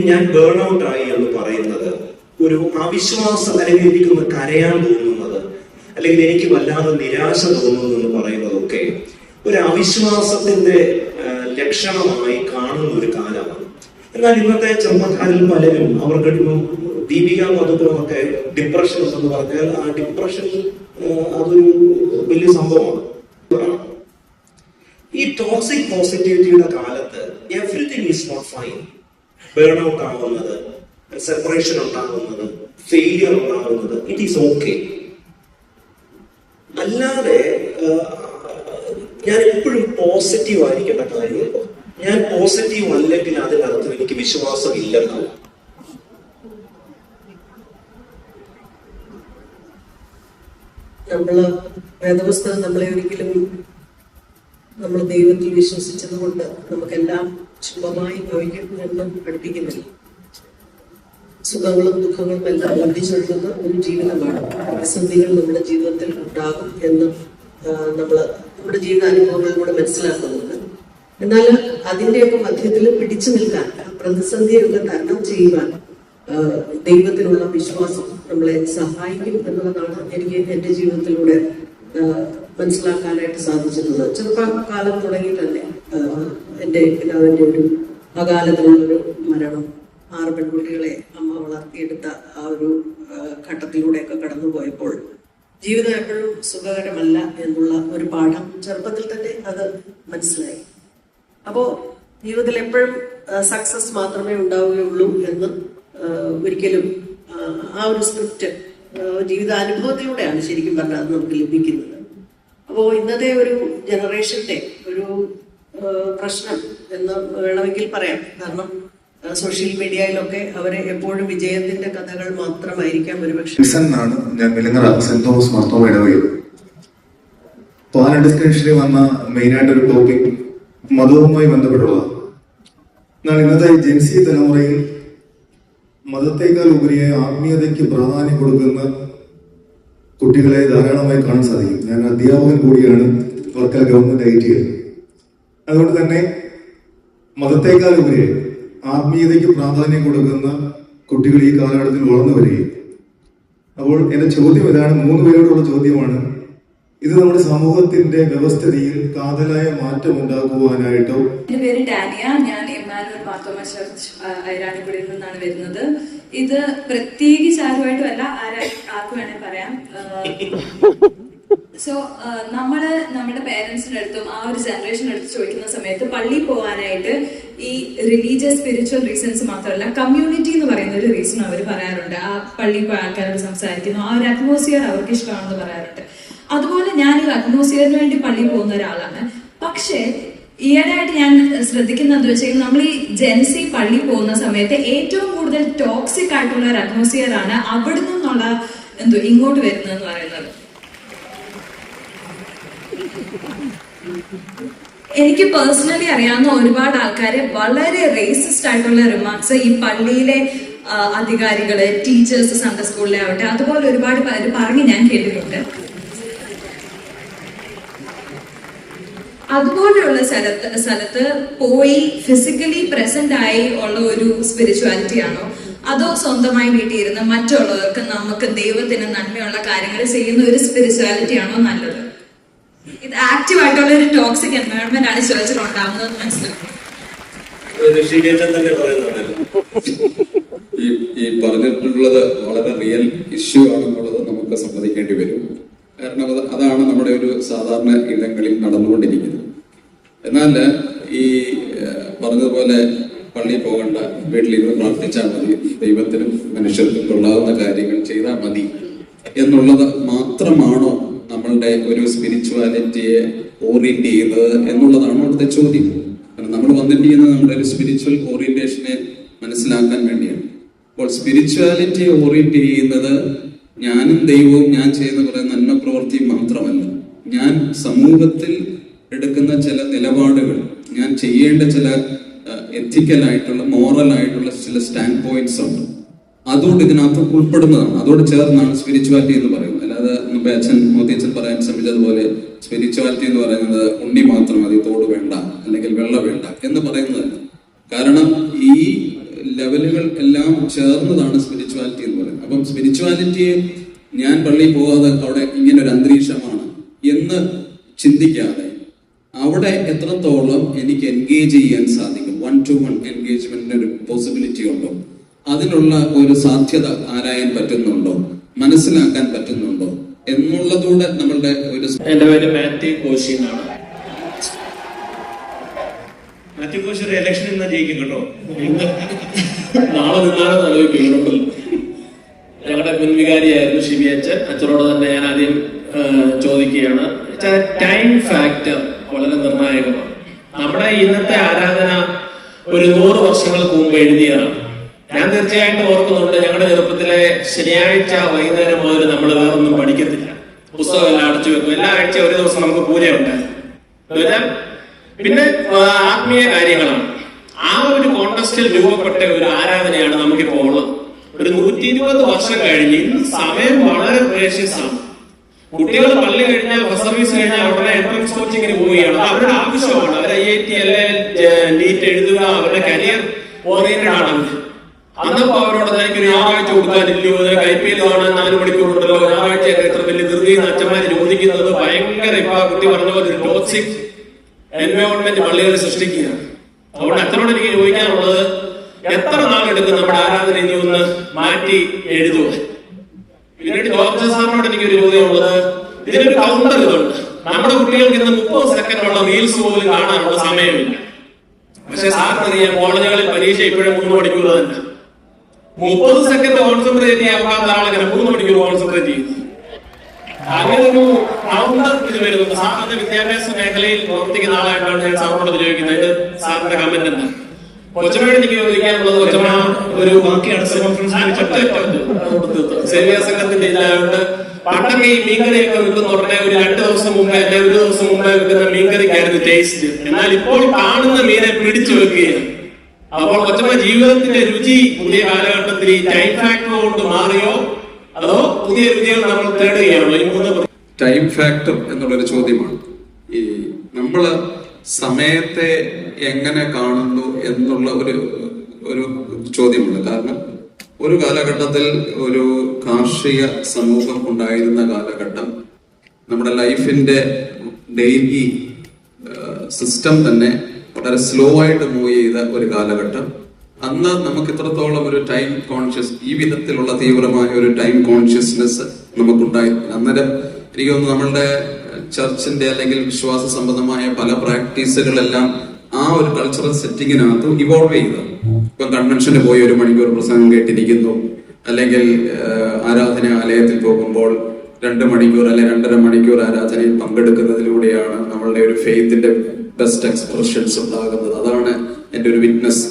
ഞാൻ ബേൺ ഔട്ട് ആയി എന്ന് പറയുന്നത്, ഒരു അവിശ്വാസം അല്ലെങ്കിൽ എനിക്കൊന്ന് കരയാൻ തോന്നുന്നത്, അല്ലെങ്കിൽ എനിക്ക് വല്ലാതെ നിരാശ തോന്നുന്നു എന്ന് പറയുന്നതൊക്കെ ഒരു അവിശ്വാസത്തിന്റെ ലക്ഷണമായി കാണുന്ന ഒരു കാലമാണ്. എന്നാൽ ഇന്നത്തെ ചെറുപ്പക്കാരിൽ പലരും അവർക്ക് ദീപിക മധുക്കളൊക്കെ ഡിപ്രഷൻ എന്ന് പറഞ്ഞാൽ ആ ഡിപ്രഷൻ അതൊരു വലിയ സംഭവമാണ്. ഈ ടോക്സിക് പോസിറ്റിവിറ്റിയുടെ കാലത്ത് everything is not fine. Burn out ആവുന്നത്, സെപ്പറേഷൻ ഉണ്ടാകുന്നത്, ഫെയിലിയർ ഉണ്ടാകുന്നത്, ഇറ്റ് ഈസ് ഓക്കെ. അല്ലാതെ ഞാൻ എപ്പോഴും പോസിറ്റീവ് ആയിരിക്കേണ്ട കാര്യമല്ല. ഞാൻ പോസിറ്റീവ് അല്ലെങ്കിൽ അതിനകത്ത് എനിക്ക് വിശ്വാസം ഇല്ലെന്നല്ല. നമ്മള് വേദപുസ്തകം നമ്മളെ ഒരിക്കലും നമ്മൾ ദൈവത്തിൽ വിശ്വസിച്ചത് കൊണ്ട് നമുക്കെല്ലാം ശുഭമായി ഭവിക്കും എന്നും പഠിപ്പിക്കുന്നില്ല. സുഖങ്ങളും ദുഃഖങ്ങളും എല്ലാം ഒന്നിച്ചൊഴുകുന്ന ഒരു ജീവിതമാണ്. പ്രതിസന്ധികൾ നമ്മുടെ ജീവിതത്തിൽ ഉണ്ടാകും എന്ന് നമ്മുടെ ജീവിതാനുഭവങ്ങളിലൂടെ മനസ്സിലാക്കുന്നുണ്ട്. എന്നാൽ അതിന്റെയൊക്കെ മധ്യത്തിൽ പിടിച്ചു നിൽക്കാൻ, പ്രതിസന്ധിയൊക്കെ തരണം ചെയ്യുവാൻ ദൈവത്തിലുള്ള വിശ്വാസം നമ്മളെ സഹായിക്കും എന്നുള്ളതാണ് എനിക്ക് എൻ്റെ ജീവിതത്തിലൂടെ മനസ്സിലാക്കാനായിട്ട് സാധിച്ചിട്ടുള്ളത്. ചെറുപ്പകാലം തുടങ്ങി തന്നെ എൻ്റെ പിതാവിൻ്റെ ഒരു അകാലത്തിലുള്ളൊരു മരണം, 6 പെൺകുട്ടികളെ അമ്മ വളർത്തിയെടുത്ത ആ ഒരു ഘട്ടത്തിലൂടെയൊക്കെ കടന്നുപോയപ്പോൾ ജീവിതം എപ്പോഴും സുഖകരമല്ല എന്നുള്ള ഒരു പാഠം ചെറുപ്പത്തിൽ തന്നെ അത് മനസ്സിലായി. അപ്പോൾ ജീവിതത്തിൽ എപ്പോഴും സക്സസ് മാത്രമേ ഉണ്ടാവുകയുള്ളൂ എന്ന് ഒരിക്കലും ആ ഒരു സ്ക്രിപ്റ്റ് ജീവിതാനുഭവത്തിലൂടെയാണ് ശരിക്കും പറഞ്ഞാൽ അത് നമുക്ക് ലഭിക്കുന്നത്. അപ്പോൾ ഇന്നത്തെ ഒരു ജനറേഷന്റെ ഒരു പ്രശ്നം എന്ന് വേണമെങ്കിൽ പറയാം. കാരണം സോഷ്യൽ മീഡിയയിലൊക്കെ അവരെ എപ്പോഴും വിജയത്തിന്റെ കഥകൾ മാത്രമായിരിക്കാം ഒരുപക്ഷെ. ഞാൻ വിലങ്ങറ സെന്റ് തോമസ് മാർത്തോമ ഇടവകയിൽ പാനൽ ഡിസ്കഷനിൽ വന്ന മെയിനായിട്ടൊരു ടോപ്പിക് മതവുമായി ബന്ധപ്പെട്ടുള്ളതാണ്. എന്നാൽ ഇന്നത്തെ ജെൻസി തലമുറയിൽ മതത്തേക്കാൾ ഉപരിയായി ആത്മീയതയ്ക്ക് പ്രാധാന്യം കൊടുക്കുന്ന കുട്ടികളെ ധാരാളമായി കാണാൻ സാധിക്കും. ഞാൻ അധ്യാപകൻ കൂടിയാണ് വർക്കല ഗവൺമെന്റ് ITI. അതുകൊണ്ട് തന്നെ മതത്തേക്കാൾ ഉപരിയായി ആത്മീയതയ്ക്ക് പ്രാധാന്യം കൊടുക്കുന്ന കുട്ടികൾ ഈ കാലഘട്ടത്തിൽ വളർന്നു വരികയും. അപ്പോൾ എന്റെ ചോദ്യം ഇതാണ്, 3 പേരോടുള്ള ചോദ്യമാണ്. ഇത് നമ്മുടെ സമൂഹത്തിന്റെ വ്യവസ്ഥിതിയിൽ കാതലായ മാറ്റം ഉണ്ടാക്കുവാനായിട്ടോ? എന്റെ പേര് ഡാനിയ, ഞാൻ ഇമ്മാനുവൽ മാർത്തോമ ചർച്ച് ഐരാണിക്കുടിയിൽ നിന്നാണ് വരുന്നത്. ഇത് പ്രത്യേകിച്ച് ആരുമായിട്ടുമല്ല, ആർക്കും വേണേൽ പറയാം. സോ നമ്മുടെ പേരൻസിന്റെ അടുത്തും ആ ഒരു ജനറേഷൻ്റെ അടുത്ത് ചോദിക്കുന്ന സമയത്ത് പള്ളിയിൽ പോകാനായിട്ട് ഈ റിലീജിയസ് സ്പിരിച്വൽ റീസൺസ് മാത്രമല്ല, കമ്മ്യൂണിറ്റി എന്ന് പറയുന്ന ഒരു റീസൺ അവർ പറയാറുണ്ട്. ആ പള്ളിയിൽ പോയ ആൾക്കാരോട് സംസാരിക്കുന്നു, ആ ഒരു അറ്റ്മോസ്ഫിയർ അവർക്ക് ഇഷ്ടമാണെന്ന് പറയാറുണ്ട്. അതുപോലെ ഞാൻ ഈ അറ്റ്മോസ്ഫിയറിന് വേണ്ടി പള്ളിയിൽ പോകുന്ന ഒരാളാണ്. പക്ഷേ ഈയിടെയായിട്ട് ഞാൻ ശ്രദ്ധിക്കുന്നത് എന്താ വെച്ചാൽ, നമ്മൾ ഈ ജെൻസി പള്ളിയിൽ പോകുന്ന സമയത്ത് ഏറ്റവും കൂടുതൽ ടോക്സിക് ആയിട്ടുള്ള ഒരു അറ്റ്മോസ്ഫിയർ ആണ് അവിടെ നിന്നുള്ള ഇങ്ങോട്ട് വരുന്നതെന്ന് പറയുന്നത്. എനിക്ക് പേഴ്സണലി അറിയാവുന്ന ഒരുപാട് ആൾക്കാരെ വളരെ റേസിസ്റ്റ് ആയിട്ടുള്ള റിമാർക്സ് ഈ പള്ളിയിലെ അധികാരികള്, ടീച്ചേഴ്സ്, സൺഡേ സ്കൂളിലെ ആവട്ടെ, അതുപോലെ ഒരുപാട് പേര് പറഞ്ഞ് ഞാൻ കേട്ടിട്ടുണ്ട്. അതുപോലെയുള്ള സ്ഥലത്ത് പോയി ഫിസിക്കലി പ്രസന്റ് ആയി ഉള്ള ഒരു സ്പിരിച്വാലിറ്റി ആണോ, അതോ സ്വന്തമായി വീട്ടിൽ ഇരുന്ന് മറ്റുള്ളവർക്ക് നമുക്ക് ദൈവത്തിന് നന്മയുള്ള കാര്യങ്ങൾ ചെയ്യുന്ന ഒരു സ്പിരിച്വാലിറ്റി ആണോ നല്ലത്? ഇത് ആക്റ്റീവ് ആയിട്ടുള്ള ഒരു ടോക്സിക് എൻവയോൺമെന്റ് ആണ് ചേർച്ചിൽ ഉണ്ടാവുന്നത് മനസ്സിലാക്കും. ഈ പറഞ്ഞിട്ടുള്ളത് വളരെ റിയൽ ഇഷ്യൂ ആണെന്നുള്ളത് നമുക്ക് സമ്മതിക്കേണ്ടി വരും. കാരണം അതാണ് നമ്മുടെ ഒരു സാധാരണ ഇടങ്ങളിൽ നടന്നുകൊണ്ടിരിക്കുന്നത്. എന്നാൽ ഈ പറഞ്ഞതുപോലെ പള്ളിയിൽ പോകണ്ട, വീട്ടിലിരുന്ന് പ്രാർത്ഥിച്ചാൽ മതി, ദൈവത്തിനും മനുഷ്യർക്കും കൊള്ളാവുന്ന കാര്യങ്ങൾ ചെയ്താൽ മതി എന്നുള്ളത് മാത്രമാണോ നമ്മളുടെ ഒരു സ്പിരിച്വാലിറ്റിയെ ഓറിയന്റ് ചെയ്യുന്നത് എന്നുള്ളതാണ് അവിടുത്തെ ചോദ്യം. കാരണം നമ്മൾ വന്നിരിക്കുന്നത് നമ്മുടെ ഒരു സ്പിരിച്വൽ ഓറിയന്റേഷനെ മനസ്സിലാക്കാൻ വേണ്ടിയാണ്. അപ്പോൾ സ്പിരിച്വാലിറ്റിയെ ഓറിയന്റ് ചെയ്യുന്നത് ഞാനും ദൈവവും ഞാൻ ചെയ്യുന്ന കുറെ നന്മ പ്രവൃത്തി മാത്രമല്ല, ഞാൻ സമൂഹത്തിൽ എടുക്കുന്ന ചില നിലപാടുകൾ, ഞാൻ ചെയ്യേണ്ട ചില എത്തിക്കലായിട്ടുള്ള മോറലായിട്ടുള്ള ചില സ്റ്റാൻഡ് പോയിന്റ്സ് ഉണ്ട്, അതുകൊണ്ട് ഇതിനകത്ത് ഉൾപ്പെടുന്നതാണ്. അതോട് ചേർന്നാണ് സ്പിരിച്വാലിറ്റി എന്ന് പറയുന്നത്. അല്ലാതെ മുമ്പേ മോദിയച്ഛൻ പറയാൻ ശ്രമിച്ചതുപോലെ സ്പിരിച്വാലിറ്റി എന്ന് പറയുന്നത് ഉണ്ണി മാത്രം മതി, തോട് വേണ്ട, അല്ലെങ്കിൽ വെള്ളം വേണ്ട എന്ന് പറയുന്നതല്ല. കാരണം ഈ ലെവലുകൾ എല്ലാം ചേർന്നതാണ് സ്പിരിച്വാലിറ്റി എന്ന് പറയുന്നത്. അപ്പം സ്പിരിച്വാലിറ്റിയെ ഞാൻ പള്ളിയിൽ പോകാതെ അവിടെ ഇങ്ങനെ ഒരു അന്തരീക്ഷമാണ് എന്ന് ചിന്തിക്കാതെ അവിടെ എത്രത്തോളം എനിക്ക് എൻഗേജ് ചെയ്യാൻ സാധിക്കും, 1-to-1 എൻഗേജ്മെന്റിന് ഒരു പോസിബിലിറ്റി ഉണ്ടോ, അതിനുള്ള ഒരു സാധ്യത ആരായാൻ പറ്റുന്നുണ്ടോ, മനസ്സിലാക്കാൻ പറ്റുന്നുണ്ടോ എന്നുള്ളതൂടെ നമ്മളുടെ ഒരു. എന്റെ പേര് മാത്യു കോശി എന്നാണ്. മാത്യു കോശി ഒരു ഇലക്ഷൻ ഇന്ന് ജയിക്കും കേട്ടോ, നാളെ നിന്നാലും ആലോചിക്കുന്നുണ്ട്. ഞങ്ങളുടെ മുൻവികാരിയായിരുന്നു ഷിബി അച്ഛൻ. അച്ഛനോട് തന്നെ ഞാൻ ആദ്യം ചോദിക്കുകയാണ്, ടൈം ഫാക്ടർ വളരെ നിർണായകമാണ്. നമ്മുടെ ഇന്നത്തെ ആരാധന ഒരു 100 വർഷങ്ങൾക്ക് മുമ്പ് എഴുതിയതാണ്. ഞാൻ തീർച്ചയായിട്ടും ഓർക്കുന്നുണ്ട്, ഞങ്ങളുടെ ചെറുപ്പത്തിലെ ശനിയാഴ്ച വൈകുന്നേരം മുതൽ നമ്മൾ വേറൊന്നും പഠിക്കത്തില്ല, പുസ്തകം എല്ലാം അടച്ചു വെക്കും. എല്ലാ ആഴ്ച ഒരു ദിവസം നമുക്ക് പൂജ ഉണ്ടായിരുന്നു. പിന്നെ ആത്മീയ കാര്യങ്ങളാണ്. ആ ഒരു കോണ്ടസ്റ്റിൽ രൂപപ്പെട്ട ഒരു ആരാധനയാണ് നമുക്കിപ്പോൾ ഉള്ളത്. ഒരു 120 വർഷം കഴിഞ്ഞ് ഇന്ന് സമയം വളരെ പ്രേഷ്യസ് ആണ്. കുട്ടികൾ പള്ളി കഴിഞ്ഞാൽ ബസ് സർവീസ് കഴിഞ്ഞാൽ അവരുടെ എൻട്രൻസ് കോച്ചിങ്ങിന് പോവുകയാണ്. അവരുടെ ആവശ്യമാണ്. അവർ IIT NEET എഴുതുക, അവരുടെ കരിയർ ഓറിയന്റഡ് ആണ്. അന്നപ്പോ അവരോട് എനിക്കൊരു ഞായറാഴ്ച കൊടുക്കാനില്ലയോ, IPL കാണാൻ 4 മണിക്കൂറുണ്ടല്ലോ, ഞായറാഴ്ചയൊക്കെ എത്ര വലിയ ധൃതിയിൽ അച്ഛന്മാര് ചോദിക്കുന്നത് ഭയങ്കര. ഇപ്പൊ ആ കുട്ടി പറഞ്ഞ പോലെ ഒരു ടോക്സിക് എൻവയോൺമെന്റ് പള്ളികൾ സൃഷ്ടിക്കുകയാണ്. അതുകൊണ്ട് അച്ഛനോട് എനിക്ക് ചോദിക്കാനുള്ളത്, എത്ര നാളെടുക്കും നമ്മുടെ ആരാധന ഇനി ഒന്ന് മാറ്റി എഴുതുക? പിന്നീട് ജോർജ് സാറിനോട് എനിക്കൊരു ചോദ്യമുള്ളത്, ഇതിനൊരു കൗണ്ടർ ഇതുണ്ട്. നമ്മുടെ കുട്ടികൾക്ക് ഇന്ന് 30 സെക്കൻഡുള്ള റീൽസ് പോലും കാണാനുള്ള സമയമില്ല. പക്ഷെ സാറിനറിയാം, കോളേജുകളിൽ പരീക്ഷ ഇപ്പോഴും 3 മണിക്കൂർ തന്നെ. 30 സെക്കൻഡ് കോൺസെൻട്രേറ്റ് ചെയ്യാൻ ആളെങ്ങനെ 3 മണിക്കൂർ കോൺസെൻട്രേറ്റ് ചെയ്യുന്നു? അങ്ങനെ ഒരു കൗണ്ടർ ഇത് വരുന്നുണ്ട്. സാറിന്റെ വിദ്യാഭ്യാസ മേഖലയിൽ പ്രവർത്തിക്കുന്ന ആളായിട്ടാണ് ഞാൻ സാറിനോട് ചോദിക്കുന്നത്. ഇത് സാറിന്റെ കമന്റ് എന്താണ്? കൊച്ചമ്മയോട് എനിക്ക് ചോദിക്കാനുള്ളത്, കൊച്ചമ്മ ഒരു സേവ്യ സംഘത്തിന്റെ ഇല്ലാണ്ട് പണ്ടൊക്കെ ഈ മീൻകറിയൊക്കെ വെക്കുന്ന ഉടനെ ഒരു 2 ദിവസം മുമ്പേ അല്ലെ 1 ദിവസം മുമ്പേ വെക്കുന്ന മീൻകറിക്കായിരുന്നു ടേസ്റ്റ്. എന്നാൽ ഇപ്പോൾ കാണുന്ന മീനെ പിടിച്ചു വെക്കുകയാണ്. അപ്പോൾ കൊച്ചമ്മ ജീവിതത്തിന്റെ രുചി പുതിയ കാലഘട്ടത്തിൽ ഈ ടൈം ഫാക്ടർ കൊണ്ട് മാറിയോ, അതോ പുതിയ രുചികൾ നമ്മൾ തേടുകയാണോ? ഈ 3 ടൈം ഫാക്ടർ എന്നുള്ളൊരു ചോദ്യമാണ്. ഈ നമ്മള് സമയത്തെ എങ്ങനെ കാണുന്നു എന്നുള്ള ഒരു ചോദ്യമുണ്ട്. കാരണം ഒരു കാലഘട്ടത്തിൽ ഒരു കാർഷിക സമൂഹം ഉണ്ടായിരുന്ന കാലഘട്ടം, നമ്മുടെ ലൈഫിന്റെ ഡെയിലി സിസ്റ്റം തന്നെ വളരെ സ്ലോ ആയിട്ട് മൂവ് ചെയ്ത ഒരു കാലഘട്ടം. അന്ന് നമുക്ക് ഇത്രത്തോളം ഒരു ടൈം കോൺഷ്യസ്, ഈ വിധത്തിലുള്ള തീവ്രമായ ഒരു ടൈം കോൺഷ്യസ്നെസ് നമുക്കുണ്ടായിരുന്നു. അന്നേരം എനിക്ക് തോന്നുന്നു നമ്മളുടെ ചർച്ചിന്റെ അല്ലെങ്കിൽ വിശ്വാസ സംബന്ധമായ പല പ്രാക്ടീസുകളെല്ലാം ആ ഒരു കൾച്ചറൽ സെറ്റിങ്ങിനകത്ത് ഇവോൾവ് ചെയ്തു. ഇപ്പം കൺവെൻഷന് പോയി 1 മണിക്കൂർ പ്രസംഗം കേട്ടിരിക്കുന്നു, അല്ലെങ്കിൽ ആരാധനാലയത്തിൽ പോകുമ്പോൾ 2 മണിക്കൂർ അല്ലെ 2.5 മണിക്കൂർ ആരാധനയിൽ പങ്കെടുക്കുന്നതിലൂടെയാണ് നമ്മളുടെ ഒരു ഫെയ്ത്തിന്റെ ബെസ്റ്റ് എക്സ്പ്രഷൻസ് ഉണ്ടാകുന്നത്. അതാണ് എൻ്റെ ഒരു വിറ്റ്നസ്.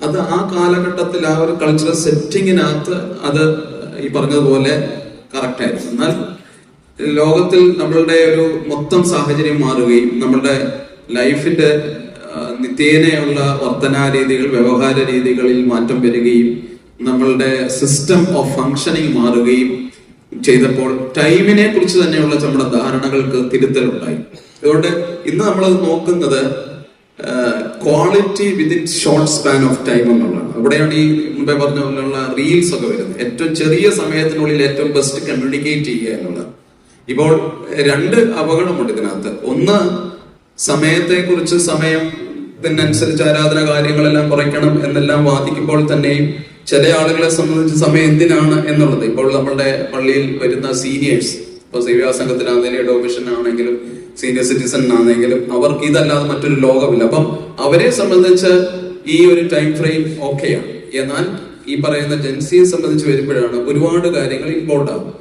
അത് ആ കാലഘട്ടത്തിൽ ആ ഒരു കൾച്ചറൽ സെറ്റിങ്ങിനകത്ത് അത് ഈ പറഞ്ഞതുപോലെ കറക്റ്റ് ആയിരുന്നു. എന്നാൽ ലോകത്തിൽ നമ്മളുടെ ഒരു മൊത്തം സാഹചര്യം മാറുകയും നമ്മളുടെ ലൈഫിന്റെ നിത്യേനയുള്ള വർത്തനാരീതികൾ, വ്യവഹാര രീതികളിൽ മാറ്റം വരികയും നമ്മളുടെ സിസ്റ്റം ഓഫ് ഫങ്ഷനിങ് മാറുകയും ചെയ്തപ്പോൾ ടൈമിനെ കുറിച്ച് തന്നെയുള്ള നമ്മുടെ ധാരണകൾക്ക് തിരുത്തലുണ്ടായി. അതുകൊണ്ട് ഇന്ന് നമ്മളത് നോക്കുന്നത് quality within short span of time എന്നുള്ളതാണ്. അവിടെയാണ് ഈ മുമ്പേ പറഞ്ഞ പോലെയുള്ള റീൽസ് ഒക്കെ വരുന്നത്. ഏറ്റവും ചെറിയ സമയത്തിനുള്ളിൽ ഏറ്റവും ബെസ്റ്റ് കമ്മ്യൂണിക്കേറ്റ് ചെയ്യുക എന്നുള്ളത്. ഇപ്പോൾ 2 അപകടമുണ്ട് ഇതിനകത്ത്. ഒന്ന്, സമയത്തെക്കുറിച്ച് സമയത്തിനനുസരിച്ച് ആരാധന കാര്യങ്ങളെല്ലാം കുറയ്ക്കണം എന്നെല്ലാം വാദിക്കുമ്പോൾ തന്നെയും ചില ആളുകളെ സംബന്ധിച്ച് സമയം എന്തിനാണ് എന്നുള്ളത്. ഇപ്പോൾ നമ്മളുടെ പള്ളിയിൽ വരുന്ന സീനിയേഴ്സ്, ഇപ്പോൾ സേവ്യാ സംഘത്തിനാണെങ്കിലും എഡോമിഷൻ ആണെങ്കിലും സീനിയർ സിറ്റിസൺ ആണെങ്കിലും അവർക്ക് ഇതല്ലാതെ മറ്റൊരു ലോകമില്ല. അപ്പം അവരെ സംബന്ധിച്ച് ഈ ഒരു ടൈം ഫ്രെയിം ഓക്കെയാണ്. എന്നാൽ ഈ പറയുന്ന ജെൻസിയെ സംബന്ധിച്ച് വരുമ്പോഴാണ് ഒരുപാട് കാര്യങ്ങൾ ഇമ്പോർട്ട് ആകും.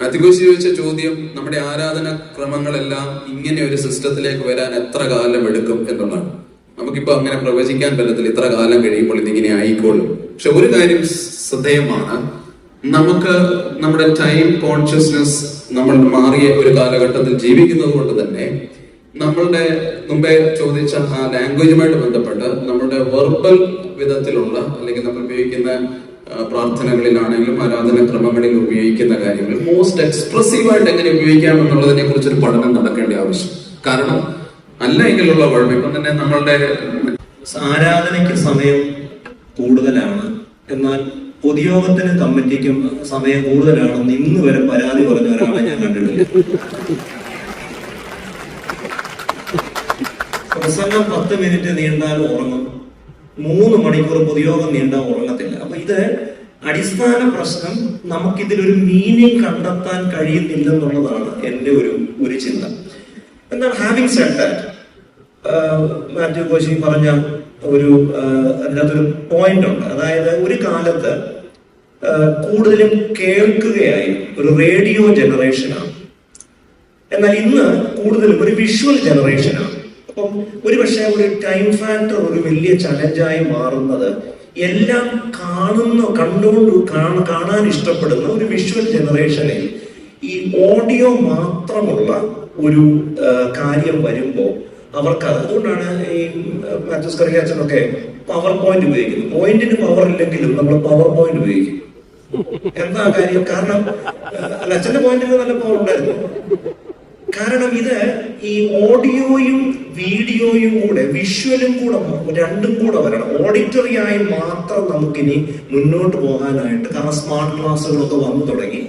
മാത്യുക്കോസ് ചോദിച്ച ചോദ്യം, നമ്മുടെ ആരാധന ക്രമങ്ങളെല്ലാം ഇങ്ങനെ ഒരു സിസ്റ്റത്തിലേക്ക് വരാൻ എത്ര കാലം എടുക്കും എന്നുള്ളതാണ്. നമുക്കിപ്പോ അങ്ങനെ പ്രവചിക്കാൻ പറ്റത്തില്ല ഇത്ര കാലം കഴിയുമ്പോൾ ഇതിങ്ങനെ ആയിക്കോളും. പക്ഷെ ഒരു കാര്യം ശ്രദ്ധേയമാണ്, നമുക്ക് നമ്മുടെ ടൈം കോൺഷ്യസ്നെസ് നമ്മൾ മാറിയ ഒരു കാലഘട്ടത്തിൽ ജീവിക്കുന്നത് കൊണ്ട് തന്നെ നമ്മളുടെ മുമ്പേ ചോദിച്ച ആ ലാംഗ്വേജുമായിട്ട് ബന്ധപ്പെട്ട് നമ്മുടെ വെർബൽ വിധത്തിലുള്ള അല്ലെങ്കിൽ നമ്മൾ ഉപയോഗിക്കുന്ന പ്രാർത്ഥനകളിലാണെങ്കിലും ആരാധന ക്രമങ്ങളിൽ ഉപയോഗിക്കുന്ന കാര്യങ്ങൾ മോസ്റ്റ് എക്സ്പ്രസീവായിട്ട് എങ്ങനെ ഉപയോഗിക്കാം എന്നുള്ളതിനെ കുറിച്ചൊരു പഠനം നടക്കേണ്ട ആവശ്യം. കാരണം അല്ല എങ്കിലുള്ള കുഴപ്പം ഇപ്പം തന്നെ നമ്മളുടെ ആരാധനയ്ക്ക് സമയം കൂടുതലാണ്, എന്നാൽ പൊതുയോഗത്തിനും കമ്മിറ്റിക്കും സമയം കൂടുതലാണെന്ന് ഇന്ന് വരെ പരാതി പറഞ്ഞ ഒരാളെ ഞാൻ കണ്ടിട്ടില്ല. പ്രസംഗം 10 മിനിറ്റ് നീണ്ടാൽ ഉറങ്ങും, 3 മണിക്കൂർ പൊതുയോഗം നീണ്ടാൽ ഉറങ്ങത്തില്ല. അപ്പൊ ഇത് അടിസ്ഥാന പ്രശ്നം, നമുക്കിതിലൊരു മീനിങ് കണ്ടെത്താൻ കഴിയുന്നില്ലെന്നുള്ളതാണ് എൻ്റെ ഒരു ചിന്ത. എന്നാൽ having said that, Mathew Koshy പറഞ്ഞ അതിനകത്തൊരു പോയിന്റ് ഉണ്ട്. അതായത് ഒരു കാലത്ത് കൂടുതലും കേൾക്കുകയായി ഒരു റേഡിയോ ജനറേഷനാണ്, എന്നാൽ ഇന്ന് കൂടുതലും ഒരു വിഷ്വൽ ജനറേഷനാണ്. അപ്പം ഒരുപക്ഷെ ഒരു ടൈം ഫാക്ടർ ഒരു വലിയ ചലഞ്ചായി മാറുന്നത് എല്ലാം കാണാൻ ഇഷ്ടപ്പെടുന്ന ഒരു വിഷ്വൽ ജനറേഷനിൽ ഈ ഓഡിയോ മാത്രമുള്ള ഒരു കാര്യം വരുമ്പോൾ അവർക്ക് അതുകൊണ്ടാണ് ഈ മാത്യൂസ് കറിയാച്ചനൊക്കെ പവർ പോയിന്റ് ഉപയോഗിക്കുന്നത്. പോയിന്റിന് പവർ ഇല്ലെങ്കിലും നമ്മൾ പവർ പോയിന്റ് ഉപയോഗിക്കും. എന്താ കാര്യം? കാരണം അച്ഛന്റെ പോയിന്റിന് നല്ല പവർ ഉണ്ടായിരുന്നു. കാരണം ഇത് ഈ ഓഡിയോയും വീഡിയോയും കൂടെ വിഷ്വലും കൂടെ രണ്ടും കൂടെ വരണം. ഓഡിറ്ററി ആയി മാത്രം നമുക്കിനി മുന്നോട്ട് പോകാനായിട്ട്, കാരണം സ്മാർട്ട് ക്ലാസ്സുകളൊക്കെ വന്നു തുടങ്ങി.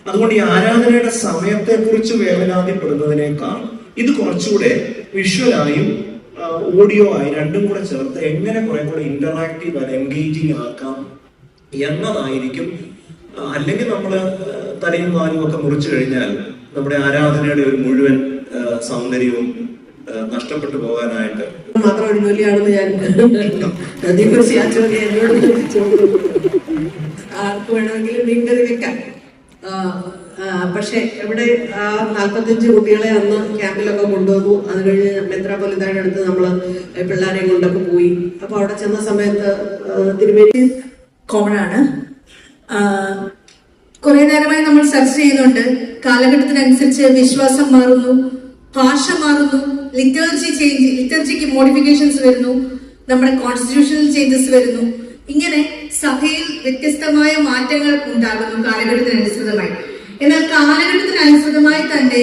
അതുകൊണ്ട് ഈ ആരാധനയുടെ സമയത്തെ കുറിച്ച് വേവലാതിപ്പെടുന്നതിനേക്കാൾ ഇത് കുറച്ചുകൂടെ വിഷ്വലായും ഓഡിയോ ആയി രണ്ടും കൂടെ ചേർത്ത് എങ്ങനെ കുറെ കൂടെ ഇന്ററാക്റ്റീവ് ആൻഡ് എൻഗേജിങ് ആക്കാം എന്നതായിരിക്കും. അല്ലെങ്കിൽ നമ്മൾ തലയും വാലും ഒക്കെ മുറിച്ചു കഴിഞ്ഞാൽ നമ്മുടെ ആരാധനയുടെ ഒരു മുഴുവൻ സൗന്ദര്യവും നഷ്ടപ്പെട്ടു പോകാനായിട്ട് മാത്രം ഒരു ജോലിയാണെന്ന് ഞാൻ അതേക്കുറിച്ച് ആ ചോദ്യം എന്നോട് ചോദിച്ചു. ആർക്ക് വേണമെങ്കിലും മീൻകറി വെക്കാം. പക്ഷെ ഇവിടെ 45 കുട്ടികളെ അന്ന് ക്യാമ്പിലൊക്കെ കൊണ്ടുവന്നു. അത് കഴിഞ്ഞ് മെത്രാപ്പൊലീത്തായുടെ അടുത്ത് നമ്മള് പിള്ളേരെയും കൊണ്ടൊക്കെ പോയി. അപ്പൊ അവിടെ ചെന്ന സമയത്ത് തിരുമേനി കോമൺ ആണ്. കുറെ നേരമായി നമ്മൾ ചർച്ച ചെയ്യുന്നുണ്ട്, കാലഘട്ടത്തിനനുസരിച്ച് വിശ്വാസം മാറുന്നു, ഭാഷ മാറുന്നു, ലിറ്റർജിക്ക് മോഡിഫിക്കേഷൻസ് വരുന്നു, നമ്മുടെ കോൺസ്റ്റിറ്റ്യൂഷണൽ ചേഞ്ചസ് വരുന്നു. ഇങ്ങനെ സഭയിൽ വ്യത്യസ്തമായ മാറ്റങ്ങൾ ഉണ്ടാകുന്നു കാലഘട്ടത്തിനനുസൃതമായി. എന്നാൽ കാലഘട്ടത്തിനനുസൃതമായി തന്നെ